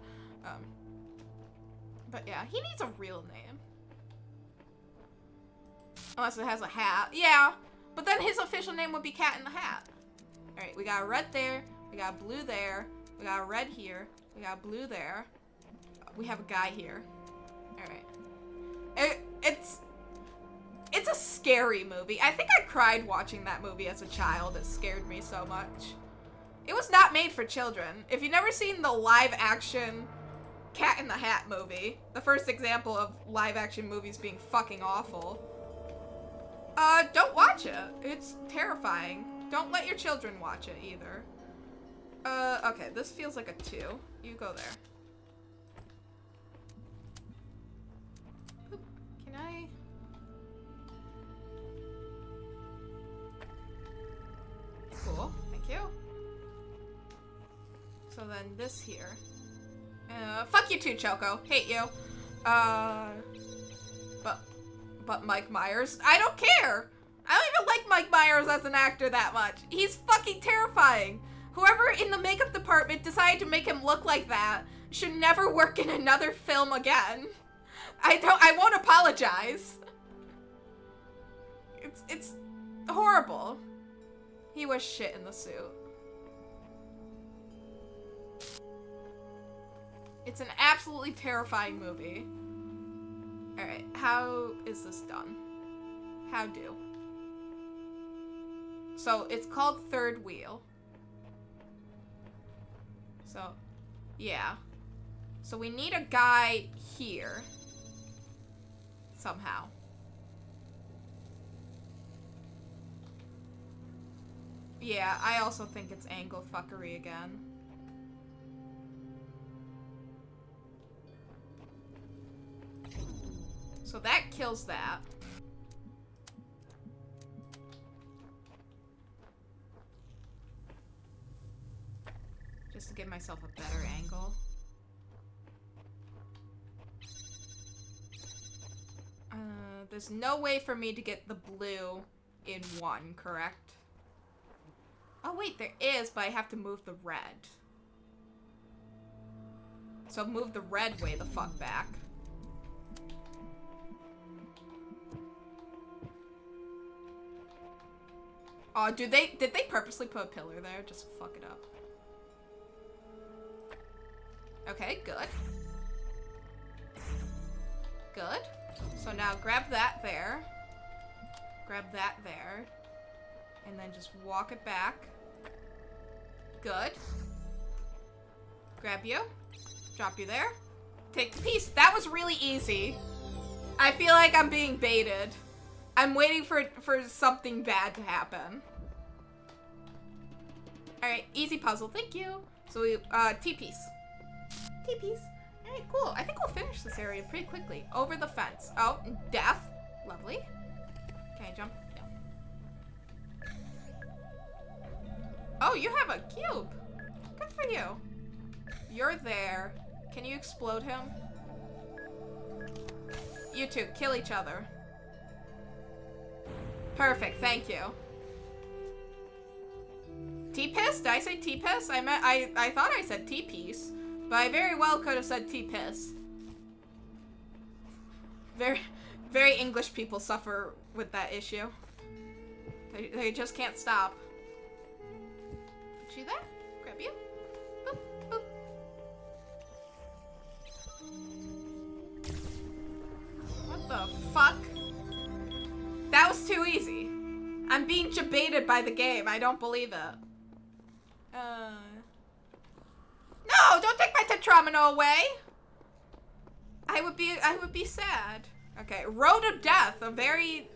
But yeah, he needs a real name. Unless it has a hat. Yeah, but then his official name would be Cat in the Hat. Alright, we got a red there. We got blue there. We got red here. We got blue there. We have a guy here. Alright. It's a scary movie. I think I cried watching that movie as a child. It scared me so much. It was not made for children. If you've never seen the live-action Cat in the Hat movie, the first example of live-action movies being fucking awful, don't watch it. It's terrifying. Don't let your children watch it either. Okay, this feels like a 2. You go there. Oop, can I... Cool, thank you. So then this here. Fuck you too, Choco. Hate you. But Mike Myers, I don't care. I don't even like Mike Myers as an actor that much. He's fucking terrifying. Whoever in the makeup department decided to make him look like that should never work in another film again. I won't apologize. It's horrible. He was shit in the suit. It's an absolutely terrifying movie. Alright, how is this done? How do? So, it's called Third Wheel. So, yeah. So we need a guy here. Somehow. Yeah, I also think it's angle fuckery again. So that kills that. Just to give myself a better angle. There's no way for me to get the blue in one, correct? Oh wait, there is, but I have to move the red. So move the red way the fuck back. Oh, did they purposely put a pillar there just to fuck it up? Okay, good. Good. So now grab that there. Grab that there. And then just walk it back. Good. Grab you. Drop you there. Take the piece. That was really easy. I feel like I'm being baited. I'm waiting for something bad to happen. Alright, easy puzzle. Thank you. So we, T-piece. T-piece. Alright, cool. I think we'll finish this area pretty quickly. Over the fence. Oh, death. Lovely. Can I jump? No. Oh, you have a cube. Good for you. You're there. Can you explode him? You two, kill each other. Perfect, thank you. T-piss? Did I say T-piss? I thought I said T-piece. But I very well could have said T-piss. Very English people suffer with that issue. They just can't stop. Put you there. Grab you. Boop, boop. What the fuck? That was too easy. I'm being jebaited by the game. I don't believe it. No! Don't take my Tetramino away! I would be sad. Okay, Road of Death, a very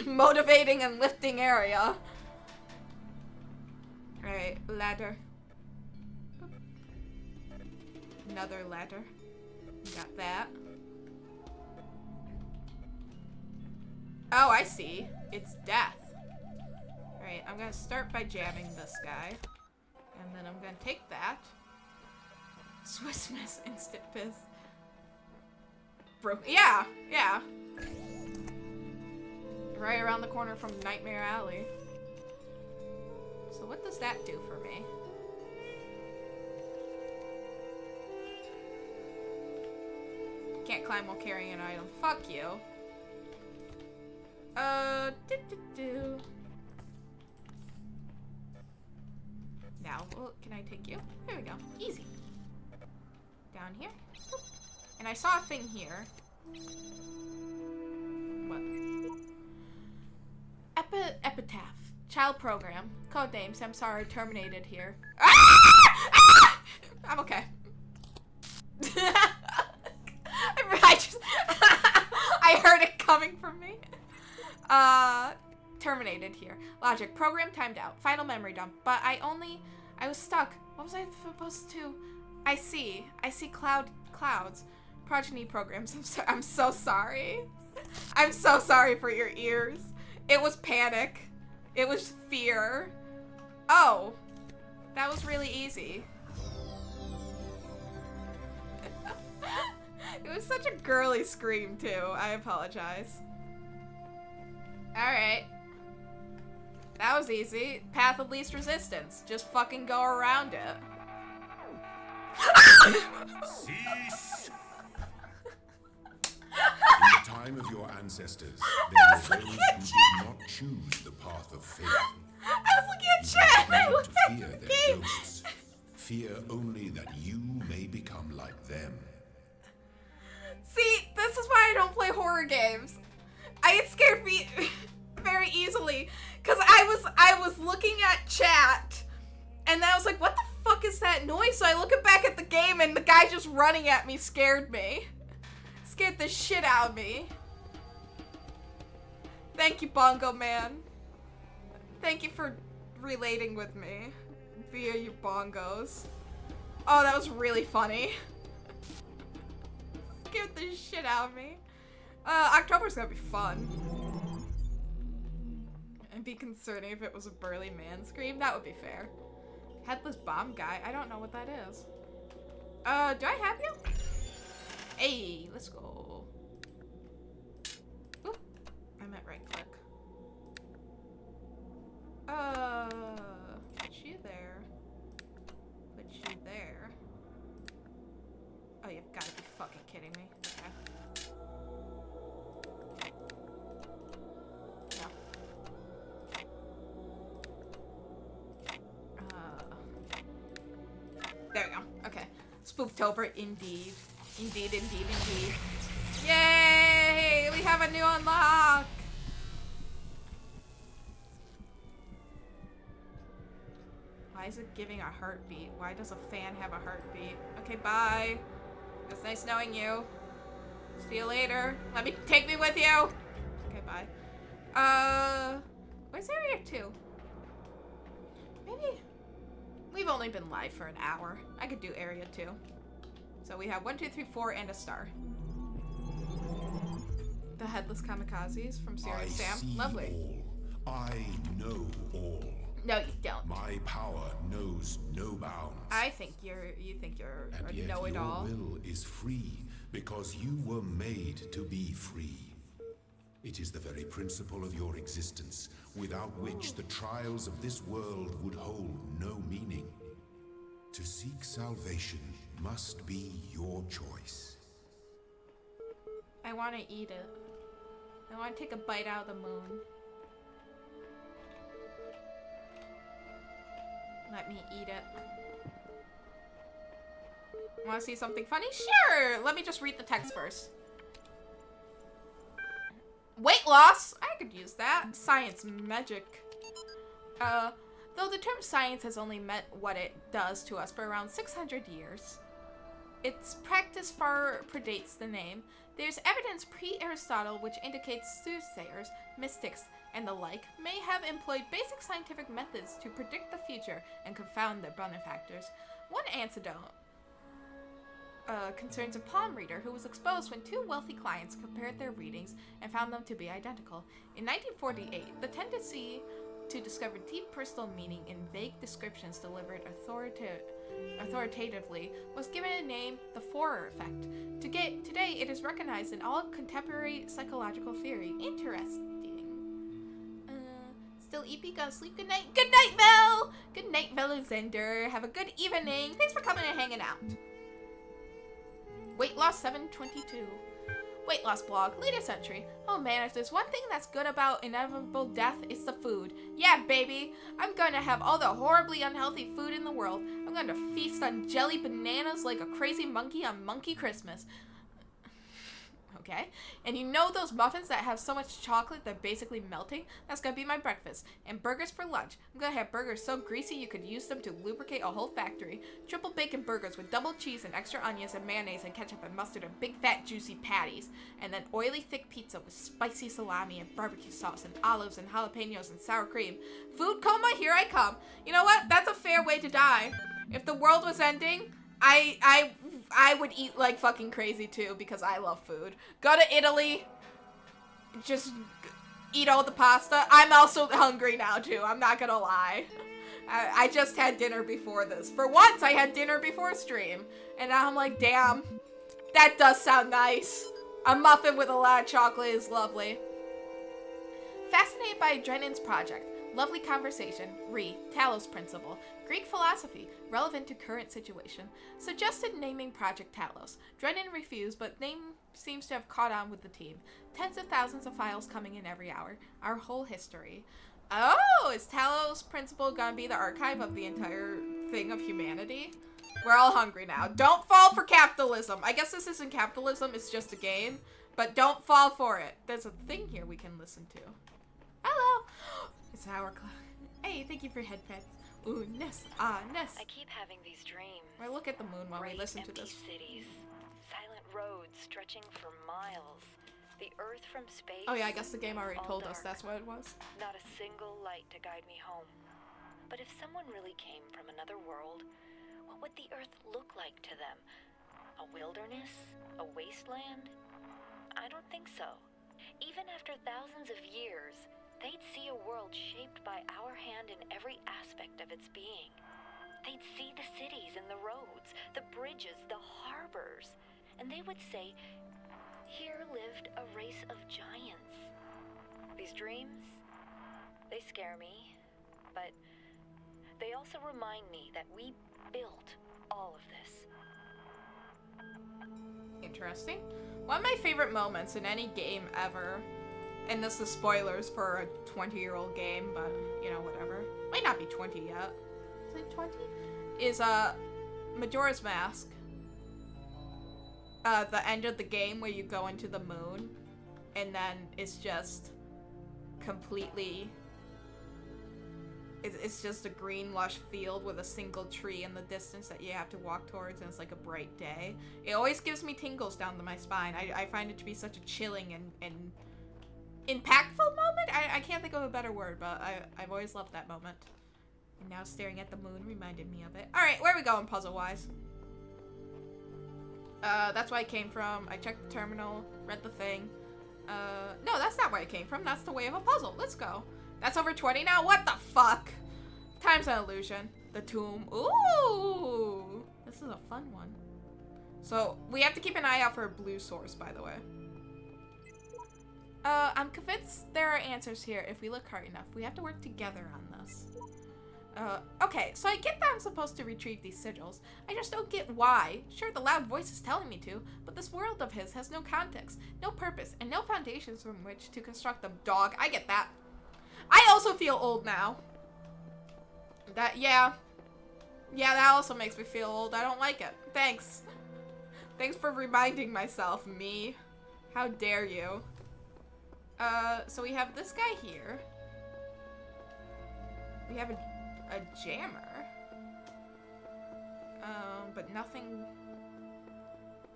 motivating and lifting area. Alright, ladder. Another ladder. Got that. Oh, I see. It's death. Alright, I'm gonna start by jamming this guy. And then I'm gonna take that. Swiss Miss Instant Piss. Broke. Yeah, yeah. Right around the corner from Nightmare Alley. So what does that do for me? Can't climb while carrying an item. Fuck you. Now, well, can I take you? There we go. Easy. Down here. And I saw a thing here. What? Epitaph. Child program. Codenames. I'm sorry. Terminated here. I'm okay. I heard it coming from me. Terminated here. Logic. Program timed out. Final memory dump. But I was stuck. What was I supposed to? I see clouds. Progeny programs. I'm so sorry. I'm so sorry for your ears. It was panic. It was fear. Oh. That was really easy. It was such a girly scream, too. I apologize. Alright. That was easy. Path of least resistance. Just fucking go around it. Cease! In the time of your ancestors, there were those who did not choose the path of faith. I was looking at chat and I Not looked to at fear the their game. ghosts. Fear only that you may become like them. See, this is why I don't play horror games. I get scared very easily. Cause I was looking at chat and then I was like, what the fuck is that noise? So I look back at the game and the guy just running at me scared me. Scared the shit out of me. Thank you, Bongo Man. Thank you for relating with me via your bongos. Oh, that was really funny. Scared the shit out of me. October's gonna be fun. It'd be concerning if it was a burly man scream. That would be fair. Headless bomb guy. I don't know what that is. Do I have you? Hey, let's go. Oop, I meant right click. Put you there. Put you there. Oh, you've got to be fucking kidding me. Okay. No. There we go. Okay. Spooktober, indeed. Indeed. Yay! We have a new unlock! Why is it giving a heartbeat? Why does a fan have a heartbeat? Okay, bye. It's nice knowing you. See you later. Take me with you! Okay, bye. Where's Area 2? Maybe... We've only been live for an hour. I could do Area 2. So we have 1, 2, 3, 4, and a star. The headless kamikazes from Serious Sam. Lovely. All. I know all. No, you don't. My power knows no bounds. I think you think you're And a yet know-it-all. your will is free because you were made to be free. It is the very principle of your existence, without which the trials of this world would hold no meaning. To seek salvation must be your choice. I want to eat it. I want to take a bite out of the moon. Let me eat it. Want to see something funny? Sure! Let me just read the text first. Weight loss! I could use that. Science magic. Though the term science has only meant what it does to us for around 600 years, its practice far predates the name. There's evidence pre-Aristotle which indicates soothsayers, mystics, and the like may have employed basic scientific methods to predict the future and confound their benefactors. One anecdote concerns a palm reader who was exposed when two wealthy clients compared their readings and found them to be identical. In 1948, the tendency to discover deep personal meaning in vague descriptions delivered authoritatively was given a name, the Forer effect. Today, it is recognized in all contemporary psychological theory. Interesting. Still EP, gotta sleep. Good night. Good night, Vel! Good night, Velizender. Have a good evening. Thanks for coming and hanging out. Weight loss 722. Weight loss blog, latest entry. Oh man, if there's one thing that's good about inevitable death, it's the food. Yeah, baby. I'm going to have all the horribly unhealthy food in the world. I'm going to feast on jelly bananas like a crazy monkey on Monkey Christmas. Okay? And you know those muffins that have so much chocolate they're basically melting? That's gonna be my breakfast. And burgers for lunch. I'm gonna have burgers so greasy you could use them to lubricate a whole factory. Triple bacon burgers with double cheese and extra onions and mayonnaise and ketchup and mustard and big fat juicy patties. And then oily thick pizza with spicy salami and barbecue sauce and olives and jalapenos and sour cream. Food coma, here I come. You know what? That's a fair way to die. If the world was ending, I would eat like fucking crazy too because I love food. Go to Italy, just eat all the pasta. I'm also hungry now too, I'm not gonna lie. I just had dinner before this. For once, I had dinner before stream. And now I'm like, damn, that does sound nice. A muffin with a lot of chocolate is lovely. Fascinated by Drennan's project. Lovely conversation. Talos Principle. Greek philosophy. Relevant to current situation. Suggested naming Project Talos. Drennan refused, but name seems to have caught on with the team. Tens of thousands of files coming in every hour. Our whole history. Oh, is Talos Principle gonna be the archive of the entire thing of humanity? We're all hungry now. Don't fall for capitalism. I guess this isn't capitalism, it's just a game. But don't fall for it. There's a thing here we can listen to. Hello! It's our clock. Hey, thank you for headpets. Ooh, Ness. Ness. I keep having these dreams. I look at the moon while we Great listen to empty this. cities, silent roads stretching for miles. The earth from space. Oh yeah, I guess the game already all told us dark. that's what it was. Not a single light to guide me home. But if someone really came from another world, what would the earth look like to them? A wilderness? A wasteland? I don't think so. Even after thousands of years, they'd see a world shaped by our hand in every aspect of its being. They'd see the cities and the roads, the bridges, the harbors, and they would say, here lived a race of giants. These dreams, they scare me, but they also remind me that we built all of this. Interesting. One of my favorite moments in any game ever, and this is spoilers for a 20-year-old game, but, you know, whatever. Might not be 20 yet. Is it 20? Is, Majora's Mask. The end of the game where you go into the moon, and then it's just completely... It's just a green, lush field with a single tree in the distance that you have to walk towards, and it's like a bright day. It always gives me tingles down to my spine. I find it to be such a chilling and impactful moment? I can't think of a better word, but I've always loved that moment. And now staring at the moon reminded me of it. Alright, where are we going puzzle-wise? That's where I came from. I checked the terminal, read the thing. No, that's not where I came from. That's the way of a puzzle. Let's go. That's over 20 now? What the fuck? Time's an illusion. The tomb. Ooh! This is a fun one. So, we have to keep an eye out for a blue source, by the way. I'm convinced there are answers here if we look hard enough. We have to work together on this. Okay, so I get that I'm supposed to retrieve these sigils. I just don't get why. Sure, the loud voice is telling me to, but this world of his has no context, no purpose, and no foundations from which to construct them. Dog, I get that. I also feel old now. Yeah, that also makes me feel old. I don't like it. Thanks. Thanks for reminding myself, me. How dare you? So we have this guy here. We have a jammer. But nothing...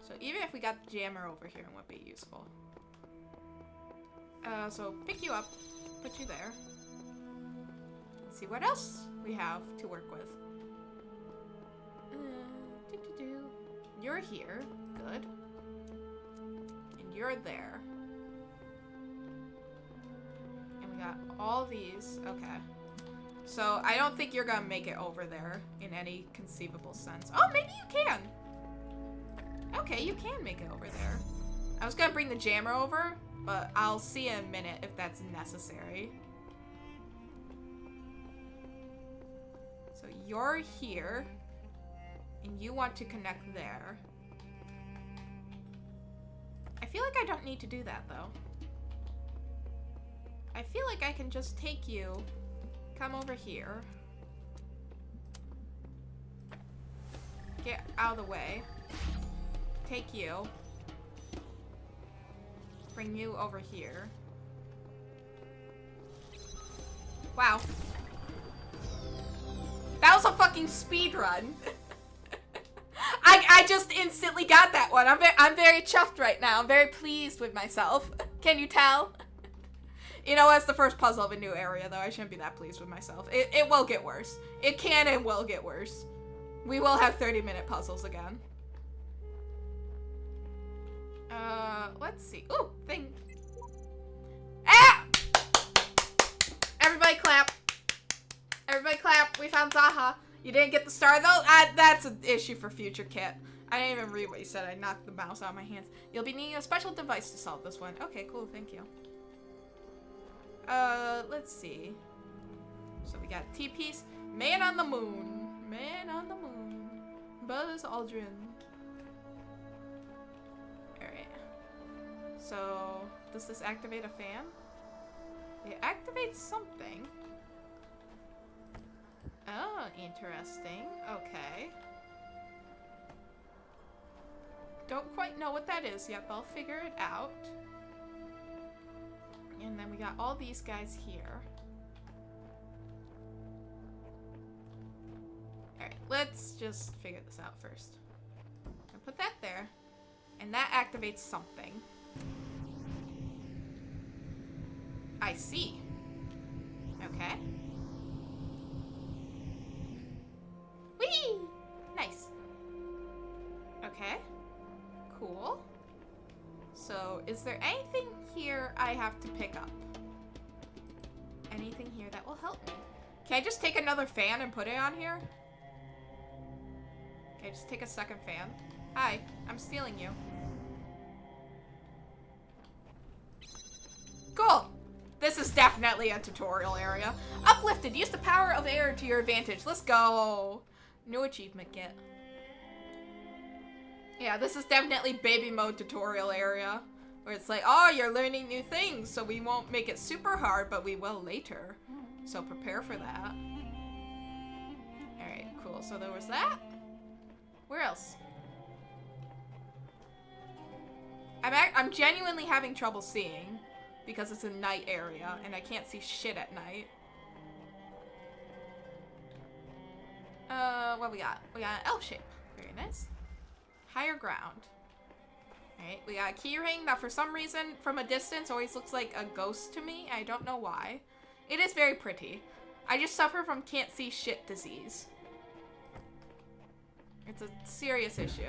So even if we got the jammer over here, it would be useful. So pick you up, put you there. Let's see what else we have to work with. You're here, good. And you're there. And we got all these, okay. So I don't think you're gonna make it over there in any conceivable sense. Oh, maybe you can. Okay, you can make it over there. I was gonna bring the jammer over, but I'll see in a minute if that's necessary. So you're here, and you want to connect there. I feel like I don't need to do that, though. I feel like I can just take you, come over here, get out of the way, take you, bring you over here. Wow. That was a fucking speed run. I just instantly got that one. I'm very chuffed right now. I'm very pleased with myself. Can you tell? You know, it's the first puzzle of a new area, though. I shouldn't be that pleased with myself. It will get worse. It can and will get worse. We will have 30-minute puzzles again. Let's see. Ooh, thing. Ah! Everybody clap. Everybody clap. We found Zaha. You didn't get the star, though? That's an issue for future Kit. I didn't even read what you said. I knocked the mouse out of my hands. You'll be needing a special device to solve this one. Okay, cool. Thank you. Let's see. So we got T-Piece. Man on the Moon. Man on the Moon. Buzz Aldrin. Alright. So, does this activate a fan? It activates something. Oh, interesting. Okay. Don't quite know what that is yet, but I'll figure it out. And then we got all these guys here. Alright, let's just figure this out first. I'll put that there. And that activates something. I see. Okay. Whee! Nice. Okay. Cool. So, is there anything here I have to pick up? Anything here that will help me? Can I just take another fan and put it on here? Okay, just take a second fan. Hi, I'm stealing you. Cool! This is definitely a tutorial area. Uplifted, use the power of air to your advantage. Let's go! New achievement get. Yeah, this is definitely baby mode tutorial area. Where it's like, oh, you're learning new things, so we won't make it super hard, but we will later. So prepare for that. Alright, cool. So there was that. Where else? I'm genuinely having trouble seeing because it's a night area and I can't see shit at night. What we got? We got an L shape. Very nice. Higher ground. Alright, we got a key ring that for some reason from a distance always looks like a ghost to me. I don't know why. It is very pretty. I just suffer from can't see shit disease. It's a serious issue.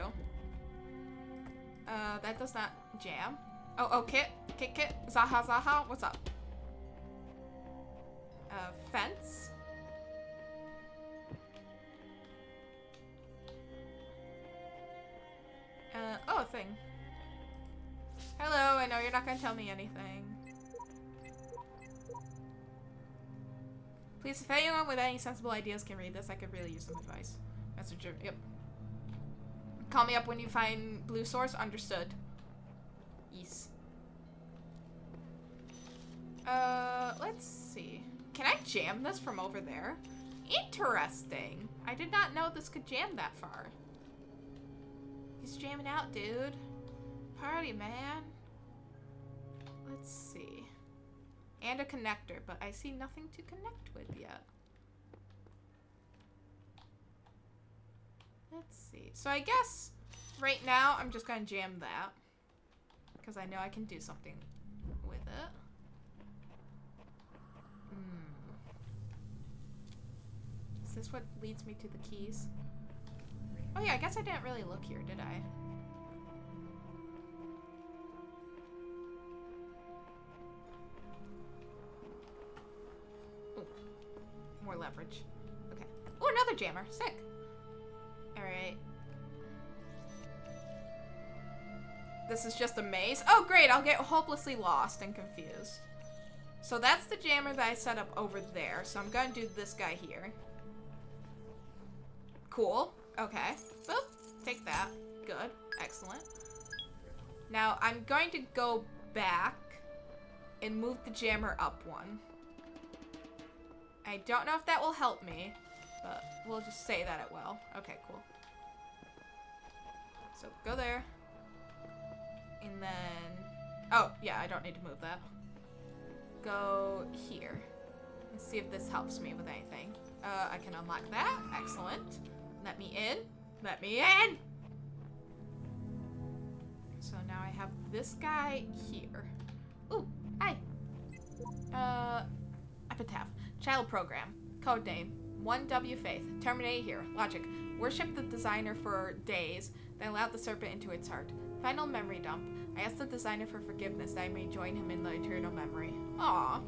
That does not jam. Oh, Kit. Zaha, what's up? Fence. Oh, a thing. Hello, I know you're not gonna tell me anything. Please, if anyone with any sensible ideas can read this, I could really use some advice. Messenger, yep. Call me up when you find blue source, understood. Yes. Let's see. Can I jam this from over there? Interesting. I did not know this could jam that far. He's jamming out, dude. Party, man. Let's see. And a connector, but I see nothing to connect with yet. Let's see. So I guess right now I'm just gonna jam that. Because I know I can do something with it. Is this what leads me to the keys? Oh yeah, I guess I didn't really look here, did I? Ooh. More leverage. Okay. Oh, another jammer. Sick. Alright. This is just a maze. Oh, great. I'll get hopelessly lost and confused. So that's the jammer that I set up over there. So I'm gonna do this guy here. Cool. Okay. Boop. Take that. Good. Excellent. Now, I'm going to go back and move the jammer up one. I don't know if that will help me, but we'll just say that it will. Okay, cool. So, go there. And then... Oh, yeah, I don't need to move that. Go here. Let's see if this helps me with anything. I can unlock that. Excellent. Let me in. Let me in! So now I have this guy here. Ooh, hi. Epitaph. Child program. Codename. 1W Faith. Terminate here. Logic. Worship the designer for days, then allow the serpent into its heart. Final memory dump. I asked the designer for forgiveness that I may join him in the eternal memory. Aww.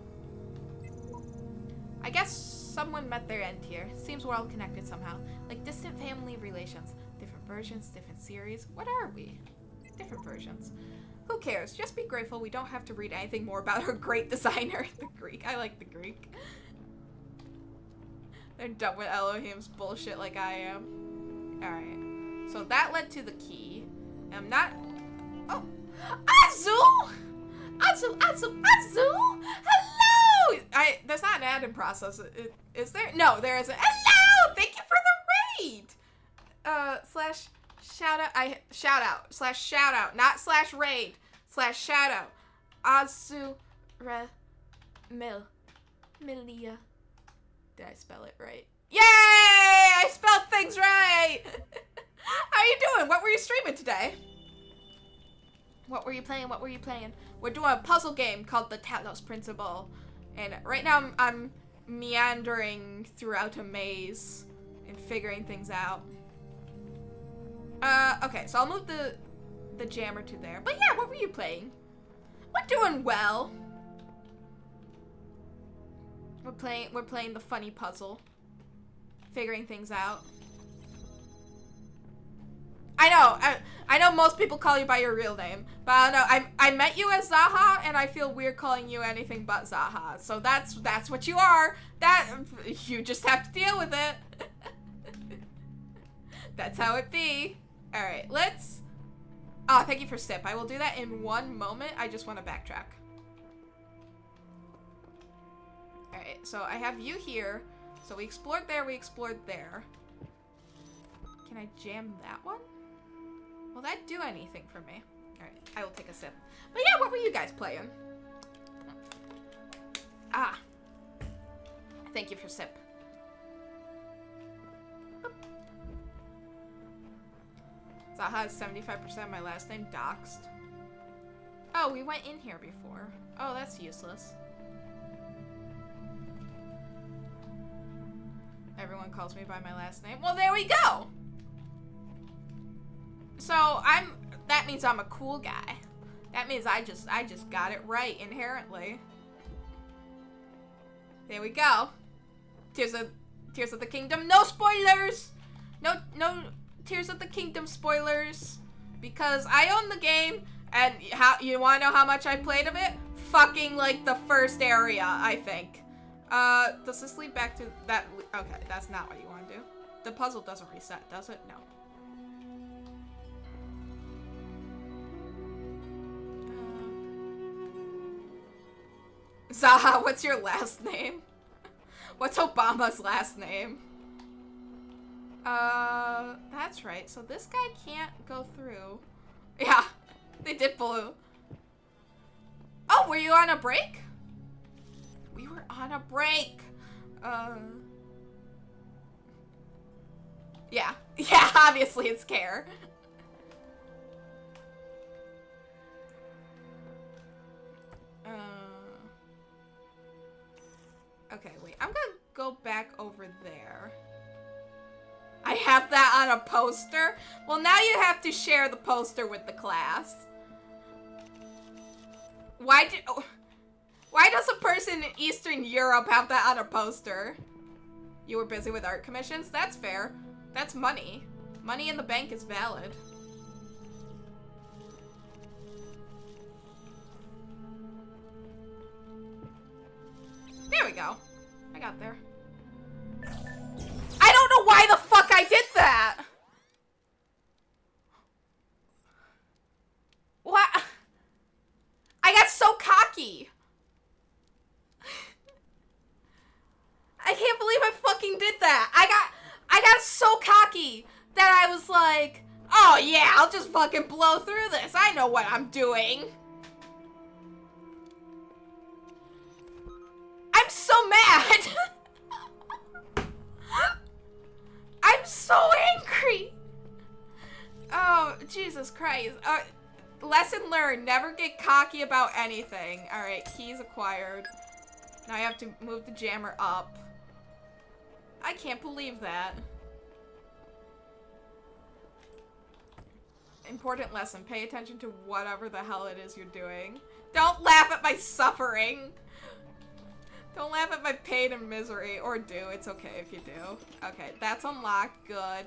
I guess someone met their end here. Seems we're all connected somehow. Like distant family relations. Different versions, different series. What are we? Different versions. Who cares? Just be grateful we don't have to read anything more about our great designer. The Greek. I like the Greek. They're done with Elohim's bullshit like I am. Alright. So that led to the key. I'm not... Oh! Azul! Azul! Azul! Azul! Hello! There's not an add-in process. Is there? No, there isn't. Hello! Thank you for the raid! Slash shoutout. Slash shoutout. Not slash raid. Slash shoutout. Azul... Milia. Did I spell it right? Yay! I spelled things right! How you doing? What were you streaming today? What were you playing? What were you playing? We're doing a puzzle game called the Talos Principle. And right now I'm meandering throughout a maze and figuring things out. Okay, so I'll move the jammer to there. But yeah, what were you playing? We're doing well. We're playing the funny puzzle. Figuring things out. I know most people call you by your real name, but I don't know. I met you as Zaha, and I feel weird calling you anything but Zaha. So that's what you are. You just have to deal with it. That's how it be. All right, let's. Oh, thank you for sip. I will do that in one moment. I just want to backtrack. All right, so I have you here. So we explored there. We explored there. Can I jam that one? Will that do anything for me? Alright, I will take a sip. But yeah, what were you guys playing? Ah. Thank you for sip. Boop. Zaha is 75% of my last name doxed. Oh, we went in here before. Oh, that's useless. Everyone calls me by my last name. Well, there we go! So that means I'm a cool guy. That means I just got it right inherently. There we go. Tears of the Kingdom. No spoilers. No Tears of the Kingdom spoilers, because I own the game, and you want to know how much I played of it? Fucking like the first area, I think. Does this lead back to that? Okay, that's not what you want to do. The puzzle doesn't reset, does it? No. Zaha, what's your last name? What's Obama's last name? That's right. So this guy can't go through. Yeah, they did blue. Oh, were you on a break? We were on a break. Yeah. Yeah, obviously it's care. Okay, wait. I'm gonna go back over there. I have that on a poster? Well, now you have to share the poster with the class. Why does a person in Eastern Europe have that on a poster? You were busy with art commissions? That's fair. That's money. Money in the bank is valid. There we go. I got there. I don't know why the fuck I did that! What? cocky. I can't believe I fucking did that. I got so cocky that I was like, oh yeah, I'll just fucking blow through this. I know what I'm doing. I'm so mad. I'm so angry. Oh, Jesus Christ. Lesson learned. Never get cocky about anything. Alright, keys acquired. Now I have to move the jammer up. I can't believe that. Important lesson. Pay attention to whatever the hell it is you're doing. Don't laugh at my suffering. Don't laugh at my pain and misery. Or do. It's okay if you do. Okay, that's unlocked. Good.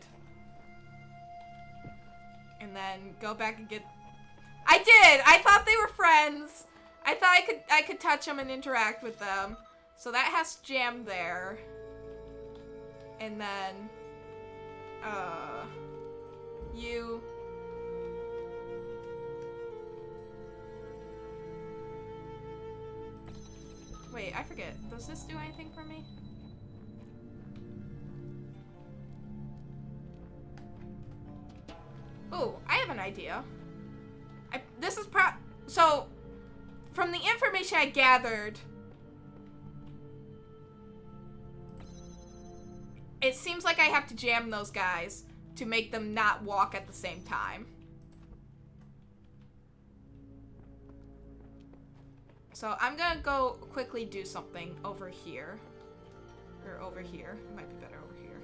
And then go back and get... I did! I thought they were friends. I thought I could touch them and interact with them. So that has jam there. And then... you... Wait, I forget. Does this do anything for me? Ooh, I have an idea. This is so, from the information I gathered, it seems like I have to jam those guys to make them not walk at the same time. So I'm gonna go quickly do something over here. Or over here. It might be better over here.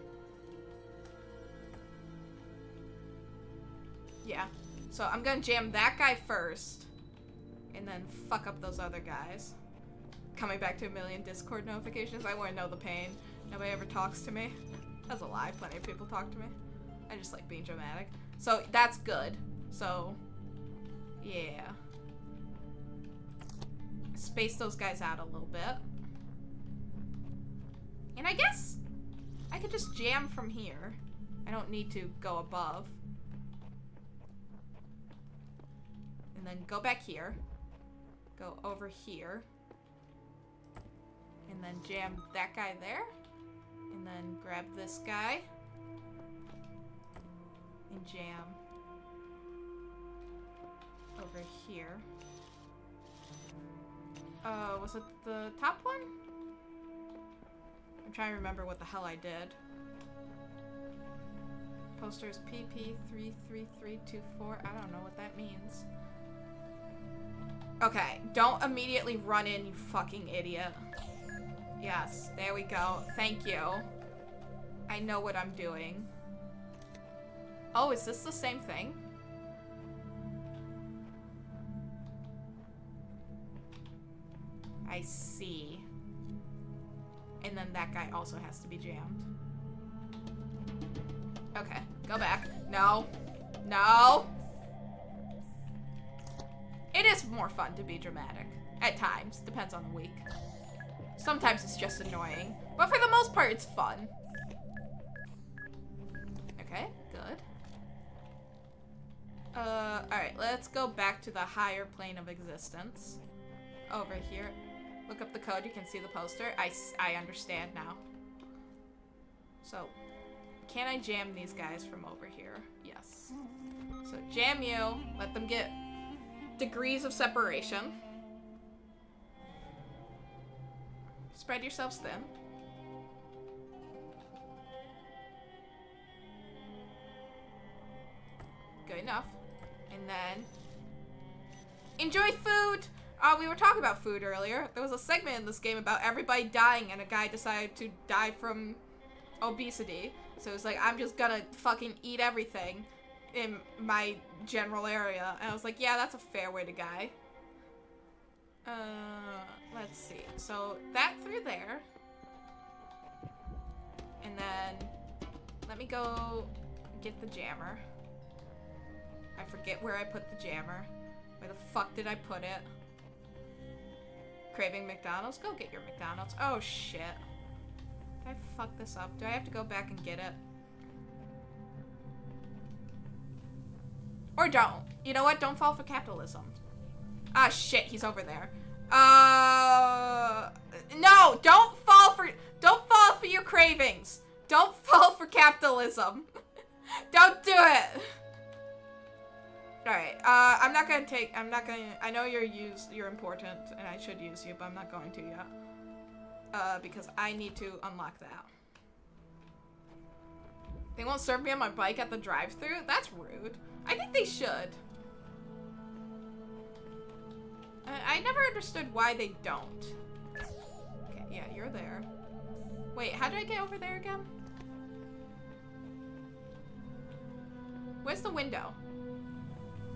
Yeah. So I'm gonna jam that guy first. And then fuck up those other guys. Coming back to 1 million Discord notifications. I wanna know the pain. Nobody ever talks to me. That's a lie. Plenty of people talk to me. I just like being dramatic. So that's good. So, yeah. Space those guys out a little bit. And I guess I could just jam from here. I don't need to go above. And then go back here. Go over here. And then jam that guy there. And then grab this guy. And jam over here. Was it the top one? I'm trying to remember what the hell I did. Posters PP33324. I don't know what that means. Okay, don't immediately run in, you fucking idiot. Yes, there we go. Thank you. I know what I'm doing. Oh, is this the same thing? I see. And then that guy also has to be jammed. Okay, go back. No. No! It is more fun to be dramatic. At times. Depends on the week. Sometimes it's just annoying. But for the most part, it's fun. Okay, good. Alright, let's go back to the higher plane of existence. Over here. Look up the code, you can see the poster. I understand now. So, can I jam these guys from over here? Yes. So, jam you. Let them get degrees of separation. Spread yourselves thin. Good enough. And then enjoy food! We were talking about food earlier. There was a segment in this game about everybody dying and a guy decided to die from obesity. So it's like, I'm just gonna fucking eat everything in my general area. And I was like, yeah, that's a fair way to die. Let's see. So that through there. And then let me go get the jammer. I forget where I put the jammer. Where the fuck did I put it? Craving McDonald's? Go get your McDonald's. Oh shit. Did I fuck this up? Do I have to go back and get it? Or don't. You know what? Don't fall for capitalism. Ah shit, he's over there. No, don't fall for your cravings. Don't fall for capitalism. Don't do it. Alright, I know you're important, and I should use you, but I'm not going to yet. Because I need to unlock that. They won't serve me on my bike at the drive-thru? That's rude. I think they should. I never understood why they don't. Okay, yeah, you're there. Wait, how do I get over there again? Where's the window?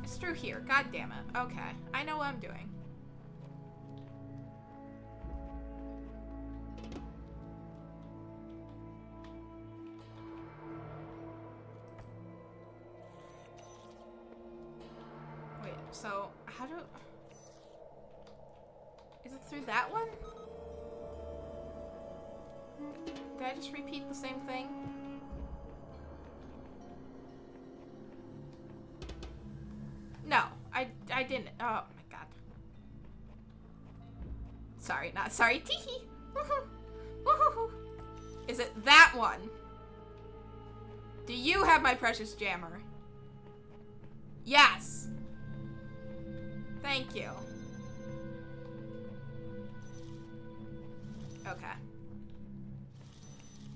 It's through here. God damn it. Okay, I know what I'm doing. Wait, so how do... Is it through that one? Did I just repeat the same thing? No, I didn't. Oh my god. Sorry, not sorry. Teehee. Woohoo. Woohoo. Is it that one? Do you have my precious jammer? Yes. Thank you. Okay.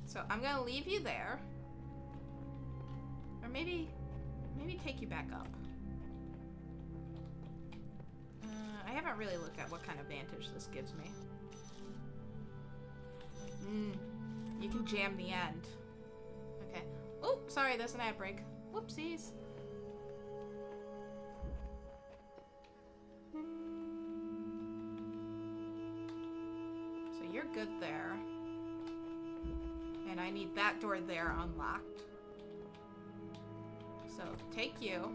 So I'm gonna leave you there. Or maybe take you back up. I haven't really looked at what kind of vantage this gives me. You can jam the end. Okay. Oh, sorry, there's an ad break. Whoopsies. So you're good there. And I need that door there unlocked. So take you.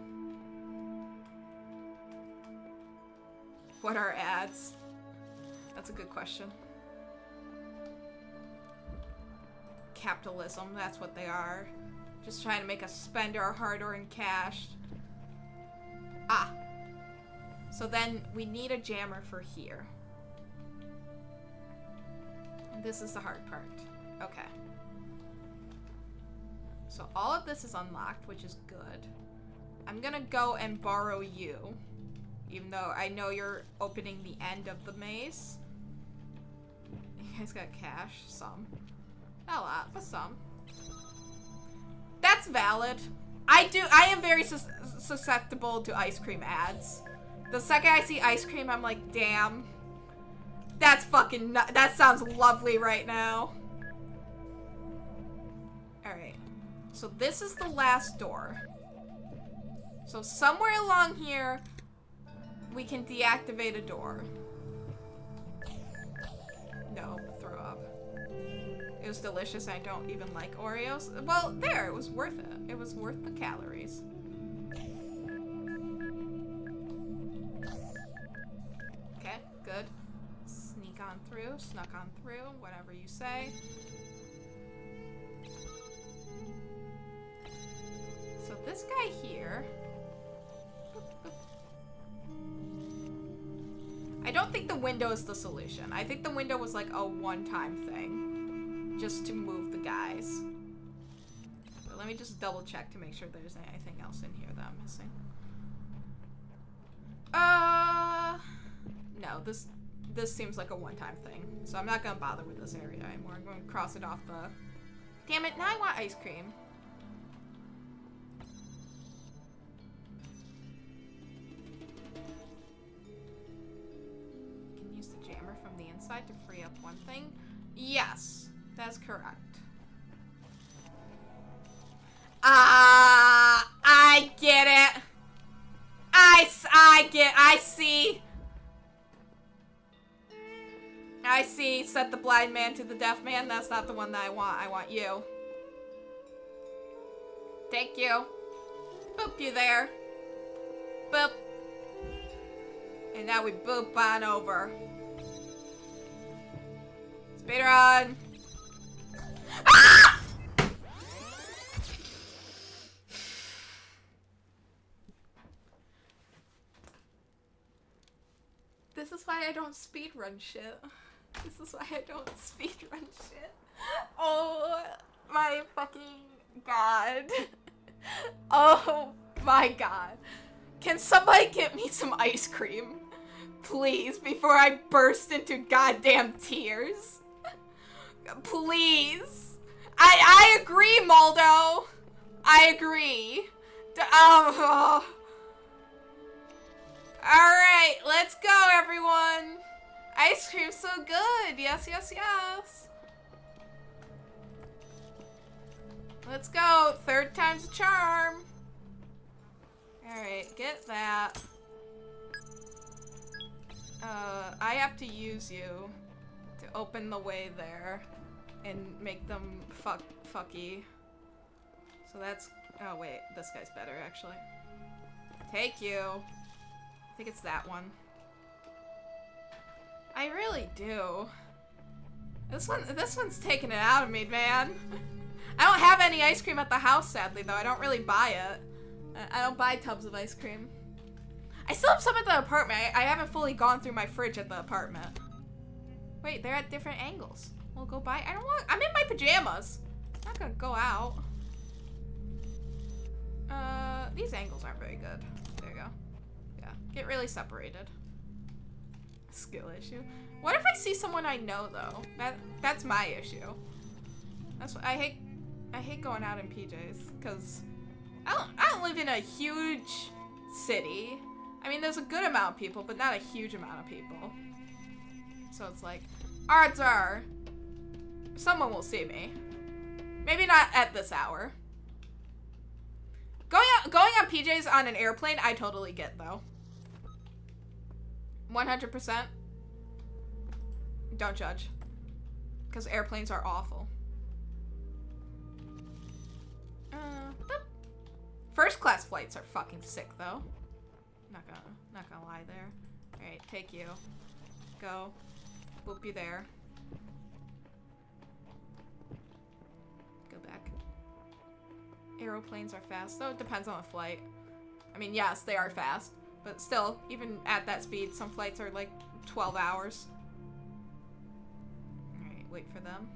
What are ads? That's a good question. Capitalism, that's what they are. Just trying to make us spend our hard-earned cash. Ah. So then we need a jammer for here. And this is the hard part. Okay. So all of this is unlocked, which is good. I'm gonna go and borrow you. Even though I know you're opening the end of the maze. You guys got cash? Some. Not a lot, but some. That's valid. I am very susceptible to ice cream ads. The second I see ice cream, I'm like, damn. That's fucking that sounds lovely right now. Alright. So this is the last door. So somewhere along here, we can deactivate a door. No, throw up. It was delicious. I don't even like Oreos. Well, there, it was worth it. It was worth the calories. Okay, good. Sneak on through, snuck on through, whatever you say. So this guy here... I don't think the window is the solution. I think the window was like a one-time thing. Just to move the guys. But let me just double check to make sure there's anything else in here that I'm missing. No, this seems like a one-time thing. So I'm not gonna bother with this area anymore. I'm gonna cross it off the... Damn it, now I want ice cream. To free up one thing. Yes, that's correct. I get it. I see. I see. Set the blind man to the deaf man. That's not the one that I want. I want you. Thank you. Boop you there. Boop. And now we boop on over. Speedrun! Ah! This is why I don't speedrun shit. This is why I don't speedrun shit. Oh my fucking god. Oh my god. Can somebody get me some ice cream? Please, before I burst into goddamn tears. Please. I agree, Moldo. I agree. Alright, let's go, everyone. Ice cream's so good. Yes, yes, yes. Let's go. Third time's a charm. Alright, get that. I have to use you to open the way there and make them fucky. So that's... Oh, wait. This guy's better, actually. Take you. I think it's that one. I really do. This one's taking it out of me, man. I don't have any ice cream at the house, sadly, though. I don't really buy it. I don't buy tubs of ice cream. I still have some at the apartment. I haven't fully gone through my fridge at the apartment. Wait, they're at different angles. We'll go buy. I'm in my pajamas. I'm not gonna go out. These angles aren't very good. There you go. Yeah, get really separated. Skill issue. What if I see someone I know, though? That's my issue. That's what I hate going out in PJs, because I don't live in a huge city. I mean, there's a good amount of people, but not a huge amount of people. So it's like, odds are, someone will see me. Maybe not at this hour. Going on PJs on an airplane, I totally get, though. 100%. Don't judge. Because airplanes are awful. First class flights are fucking sick, though. Not gonna lie there. Alright, take you. Go. Boop you there. Go back. Aeroplanes are fast, though it depends on the flight. I mean, yes, they are fast. But still, even at that speed, some flights are like 12 hours. Alright, wait for them.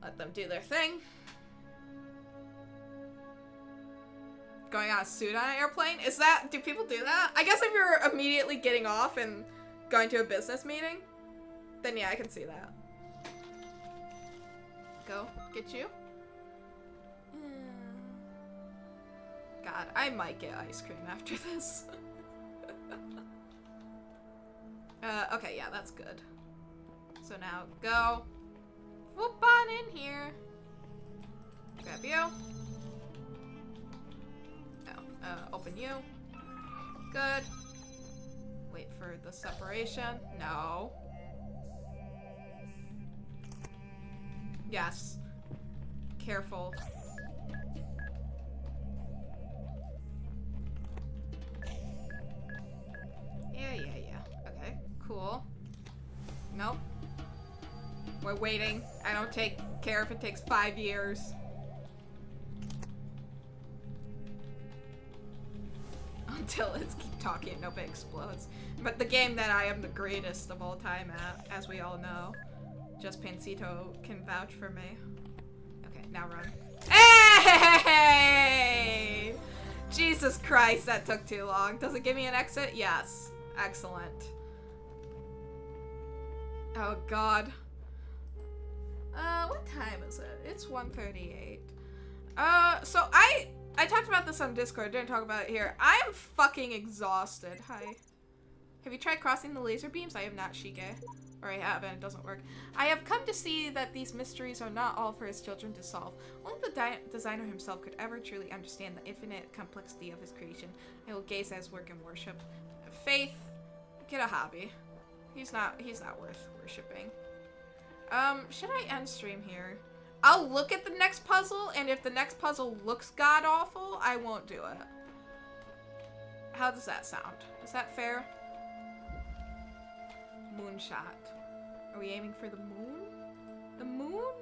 Let them do their thing. Going on a suit on an airplane? Do people do that? I guess if you're immediately getting off and going to a business meeting, then yeah, I can see that. Go, get you. God, I might get ice cream after this. Okay, yeah, that's good. So now, go. Whoop on in here. Grab you. Open you. Good. Wait for the separation. No. Yes. Careful. Yeah. Okay, cool. Nope. We're waiting. I don't take care if it takes 5 years. Until it's keep talking and nobody explodes. But the game that I am the greatest of all time at, as we all know. Just Pancito can vouch for me. Okay, now run. Hey! Jesus Christ, that took too long. Does it give me an exit? Yes. Excellent. Oh god. What time is it? It's 1:38. So I talked about this on Discord, didn't talk about it here. I am fucking exhausted. Hi. Have you tried crossing the laser beams? I have not, Shige. Or I have, and it doesn't work. I have come to see that these mysteries are not all for his children to solve. Only the designer himself could ever truly understand the infinite complexity of his creation. I will gaze at his work and worship. Faith, get a hobby. He's not worth worshipping. Should I end stream here? I'll look at the next puzzle, and if the next puzzle looks god-awful, I won't do it. How does that sound? Is that fair? Moonshot. Are we aiming for the moon? The moon?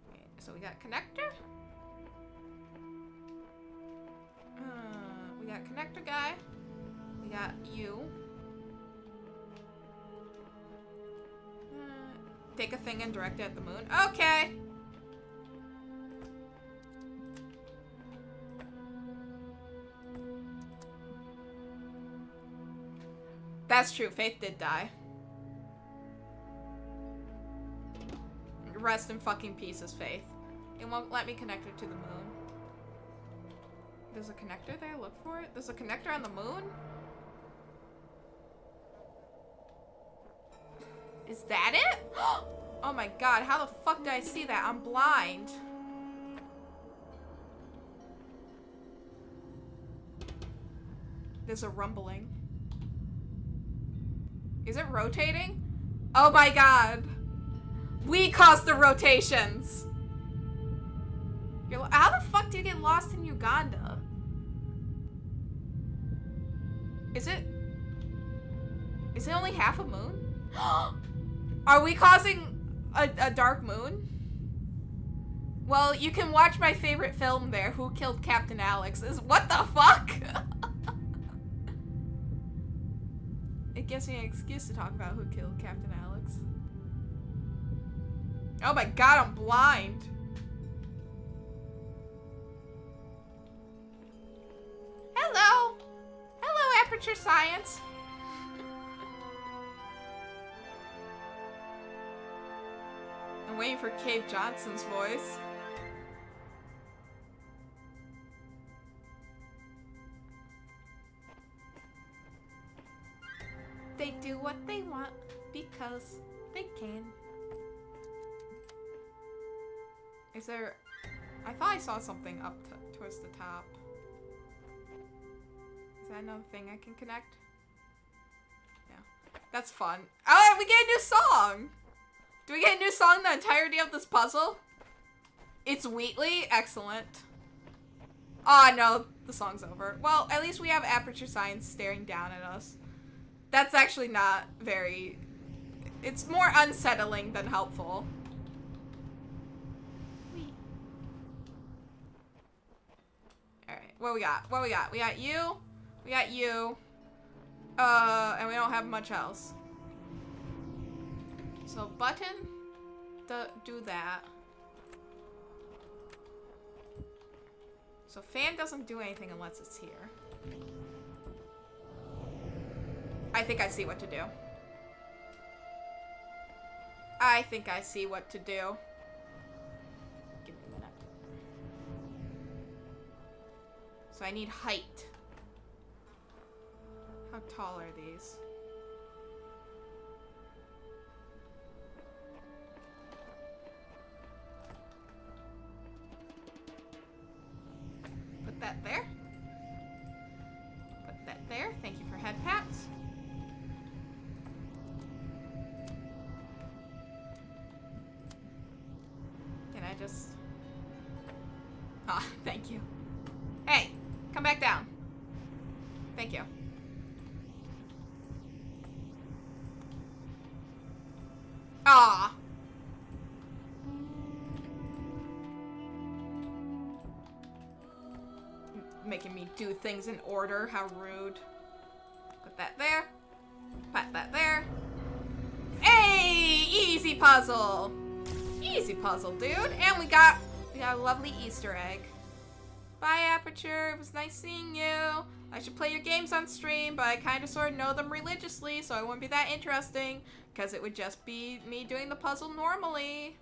Okay, so we got connector. We got connector guy. We got you. Take a thing and direct it at the moon. Okay. That's true. Faith did die. Rest in fucking pieces, Faith. It won't let me connect her to the moon. There's a connector there? Look for it. There's a connector on the moon? Is that it? Oh my god, how the fuck did I see that? I'm blind. There's a rumbling. Is it rotating? Oh my god. We caused the rotations. How the fuck do you get lost in Uganda? Is it only half a moon? Are we causing a dark moon? Well, you can watch my favorite film there, Who Killed Captain Alex. What the fuck? It gives me an excuse to talk about Who Killed Captain Alex. Oh my god, I'm blind. Hello. Hello, Aperture Science. I'm waiting for Cave Johnson's voice. They do what they want because they can. Is there... I thought I saw something up towards the top. Is that another thing I can connect? Yeah. That's fun. Oh, we get a new song! Do we get a new song the entirety of this puzzle? It's Wheatley? Excellent. Oh no, the song's over. Well, at least we have Aperture Science staring down at us. That's actually not very... It's more unsettling than helpful. Alright, what we got? What we got? We got you. We got you. And we don't have much else. So button, do that. So fan doesn't do anything unless it's here. I think I see what to do. I think I see what to do. Give me a minute. So I need height. How tall are these? Put that there. Put that there. Thank you for head pats. Can I just... Ah, thank you. Hey, come back down. Thank you. Ah. Making me do things in order. How rude. Put that there. Put that there. Hey! Easy puzzle. Easy puzzle, dude. And we got a lovely Easter egg. Bye, Aperture. It was nice seeing you. I should play your games on stream, but I kind of sort of know them religiously, so it wouldn't be that interesting, because it would just be me doing the puzzle normally.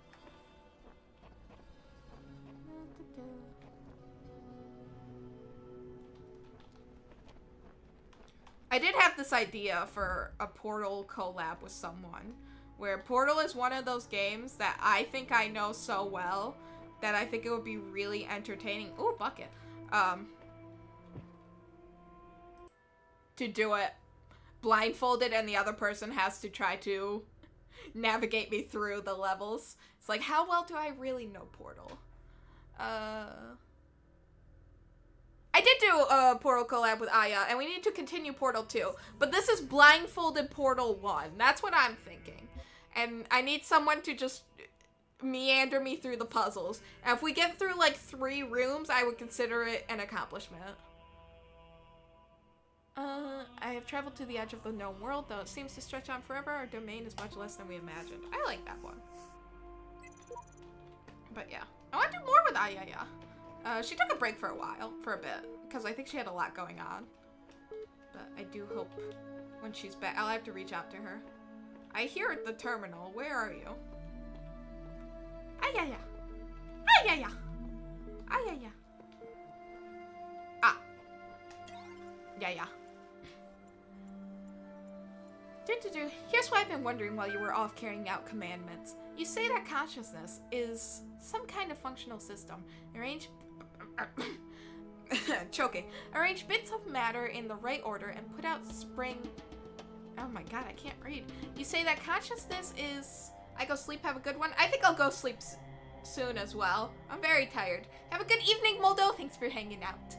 I did have this idea for a Portal collab with someone, where Portal is one of those games that I think I know so well that I think it would be really entertaining. Ooh, bucket. To do it blindfolded and the other person has to try to navigate me through the levels. It's like, how well do I really know Portal? I did do a Portal collab with Aya, and we need to continue Portal 2. But this is blindfolded Portal 1. That's what I'm thinking. And I need someone to just meander me through the puzzles. And if we get through like 3 rooms, I would consider it an accomplishment. have traveled to the edge of the known world. Though it seems to stretch on forever, our domain is much less than we imagined. I like that one. But yeah, I want to do more with Ayaya. She took a break for a bit, because I think she had a lot going on. But I do hope when she's back, I'll have to reach out to her. I hear the terminal. Where are you? Ayaya. Ayaya. Ayaya. Ah. Yeah. Here's what I've been wondering while you were off carrying out commandments. You say that consciousness is some kind of functional system. Arrange bits of matter in the right order and put out spring. Oh my god, I can't read. You say that consciousness is... I go sleep, have a good one. I think I'll go sleep soon as well. I'm very tired. Have a good evening, Moldo. Thanks for hanging out.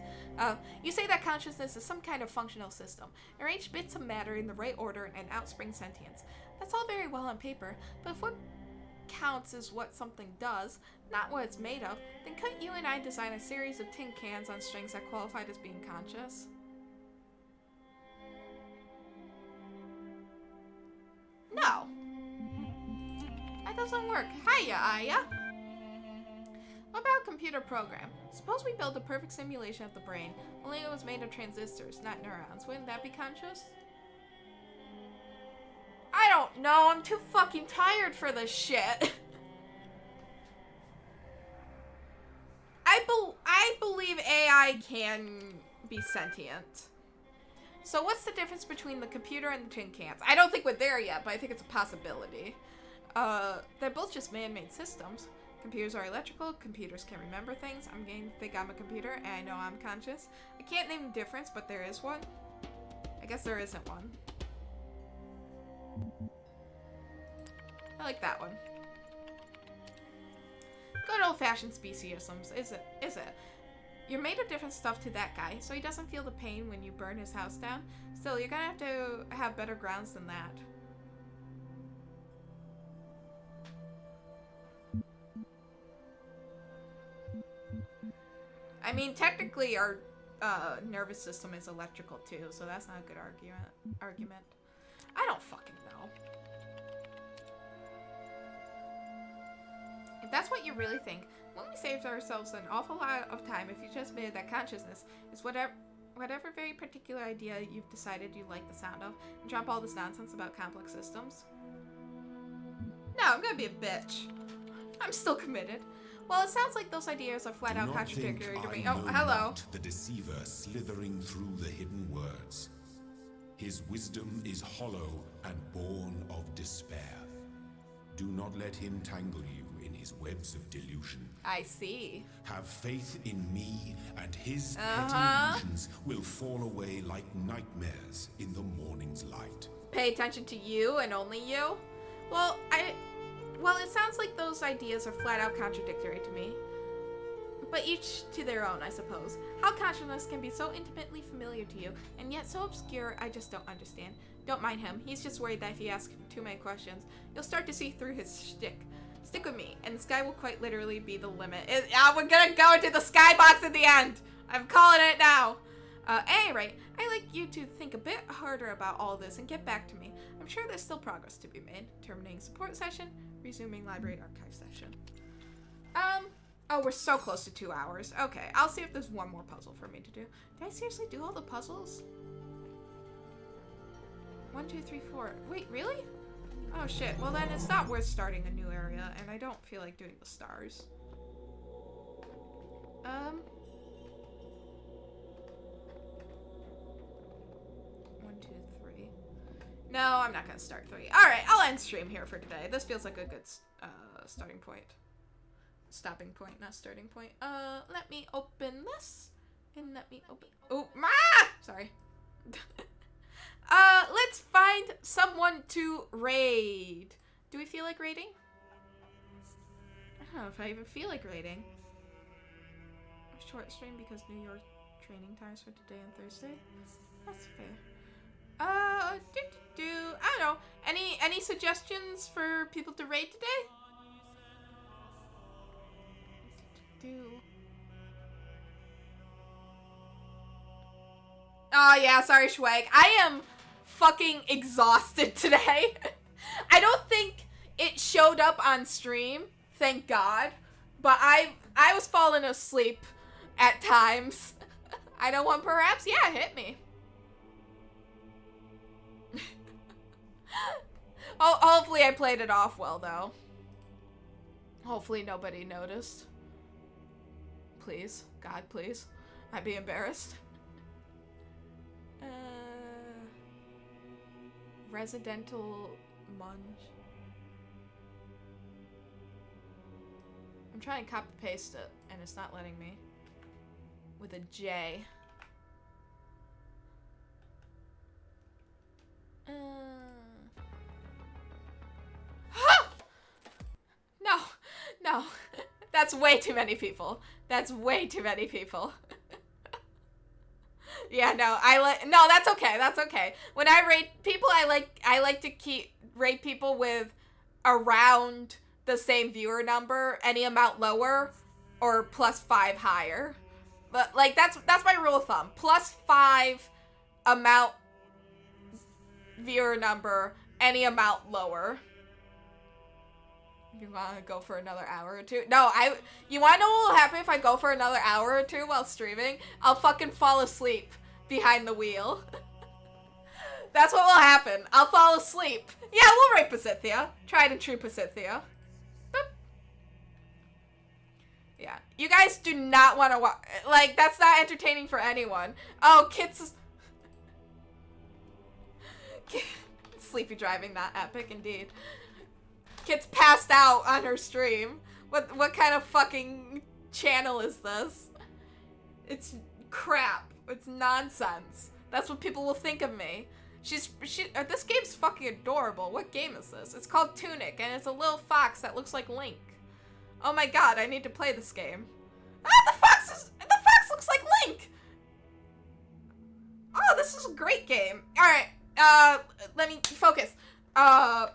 You say that consciousness is some kind of functional system. Arrange bits of matter in the right order and outspring sentience. That's all very well on paper, but if what counts is what something does, not what it's made of, then couldn't you and I design a series of tin cans on strings that qualified as being conscious? No. That doesn't work. Hiya, Aya. What about a computer program? Suppose we build a perfect simulation of the brain, only it was made of transistors, not neurons. Wouldn't that be conscious? I don't know. I'm too fucking tired for this shit. I believe AI can be sentient. So what's the difference between the computer and the tin cans? I don't think we're there yet, but I think it's a possibility. They're both just man-made systems. Computers are electrical, computers can remember things. I'm going to think I'm a computer, and I know I'm conscious. I can't name the difference, but there is one. I guess there isn't one. I like that one. Good old-fashioned speciesisms, is it? You're made of different stuff to that guy, so he doesn't feel the pain when you burn his house down. Still, you're gonna have to have better grounds than that. I mean, technically our nervous system is electrical too, so that's not a good argument. I don't fucking know. If that's what you really think, wouldn't we save ourselves an awful lot of time if you just admitted that consciousness is whatever very particular idea you've decided you like the sound of, and drop all this nonsense about complex systems? No, I'm gonna be a bitch. I'm still committed. Well, it sounds like those ideas are flat out contradictory to me. Oh, hello. The deceiver slithering through the hidden words. His wisdom is hollow and born of despair. Do not let him tangle you in his webs of delusion. I see. Have faith in me, and his petty illusions will fall away like nightmares in the morning's light. Pay attention to you and only you? Well, it sounds like those ideas are flat out contradictory to me. But each to their own, I suppose. How consciousness can be so intimately familiar to you, and yet so obscure, I just don't understand. Don't mind him. He's just worried that if you ask too many questions, you'll start to see through his shtick. Stick with me, and the sky will quite literally be the limit. We're gonna go into the skybox at the end! I'm calling it now! At any rate, I'd like you to think a bit harder about all this and get back to me. I'm sure there's still progress to be made. Terminating support session, resuming library archive session. Oh, we're so close to 2 hours. Okay, I'll see if there's one more puzzle for me to do. Did I seriously do all the puzzles? 1, 2, 3, 4. Wait, really? Oh shit, well then it's not worth starting a new area, and I don't feel like doing the stars. 1, 2, 3. No, I'm not gonna start 3. Alright, I'll end stream here for today. This feels like a good starting point. Stopping point, not starting point. Let me open this. And let me open... Oh, sorry. Let's find someone to raid. Do we feel like raiding? I don't know if I even feel like raiding. Short stream because New York training times for today and Thursday. That's fair. I don't know. Any suggestions for people to raid today? Oh yeah, sorry Schwag. I am fucking exhausted today. I don't think it showed up on stream, thank God. But I was falling asleep at times. I know one perhaps? Yeah, it hit me. Oh, hopefully I played it off well, though. Hopefully nobody noticed. Please. God, please. I'd be embarrassed. Residential munch. I'm trying to copy paste it, and it's not letting me. With a J. No, no. That's way too many people. That's way too many people. Yeah, no, no, that's okay. That's okay. When I rate people, I like to rate people with around the same viewer number, any amount lower or +5 higher. But like that's my rule of thumb. +5 amount viewer number, any amount lower. You want to go for another hour or two? No, you want to know what will happen if I go for another hour or two while streaming? I'll fucking fall asleep behind the wheel. That's what will happen. I'll fall asleep. Yeah, we'll rate Pasithia. Tried and true Pasithia. Boop. Yeah. You guys do not want to watch. Like, that's not entertaining for anyone. Oh, Kit's... Sleepy driving, not epic, indeed. Kit's passed out on her stream. What kind of fucking channel is this? It's crap. It's nonsense. That's what people will think of me. This game's fucking adorable. What game is this? It's called Tunic, and it's a little fox that looks like Link. Oh my god, I need to play this game. Ah, the fox looks like Link! Oh, this is a great game. Alright, let me focus. Foxo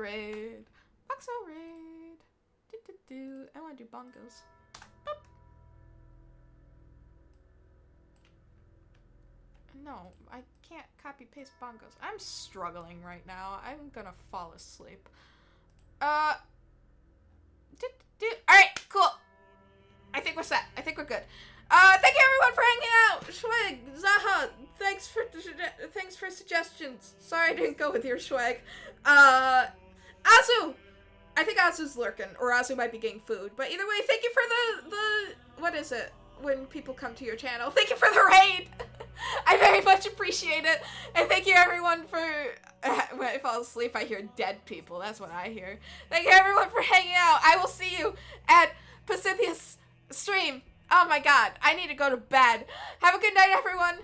Raid. Foxo Raid. I want to do bongos. Boop. No, I can't copy paste bongos. I'm struggling right now. I'm gonna fall asleep. Alright, cool. I think we're set. I think we're good. Thank you everyone for hanging out. Schwag, Zaha, thanks for suggestions. Sorry I didn't go with your Schwag. Azu! I think Azu's lurking, or Azu might be getting food. But either way, thank you for the what is it? When people come to your channel. Thank you for the raid! I very much appreciate it. And thank you everyone for... when I fall asleep, I hear dead people. That's what I hear. Thank you everyone for hanging out. I will see you at Pasithia's stream. Oh my god, I need to go to bed. Have a good night, everyone.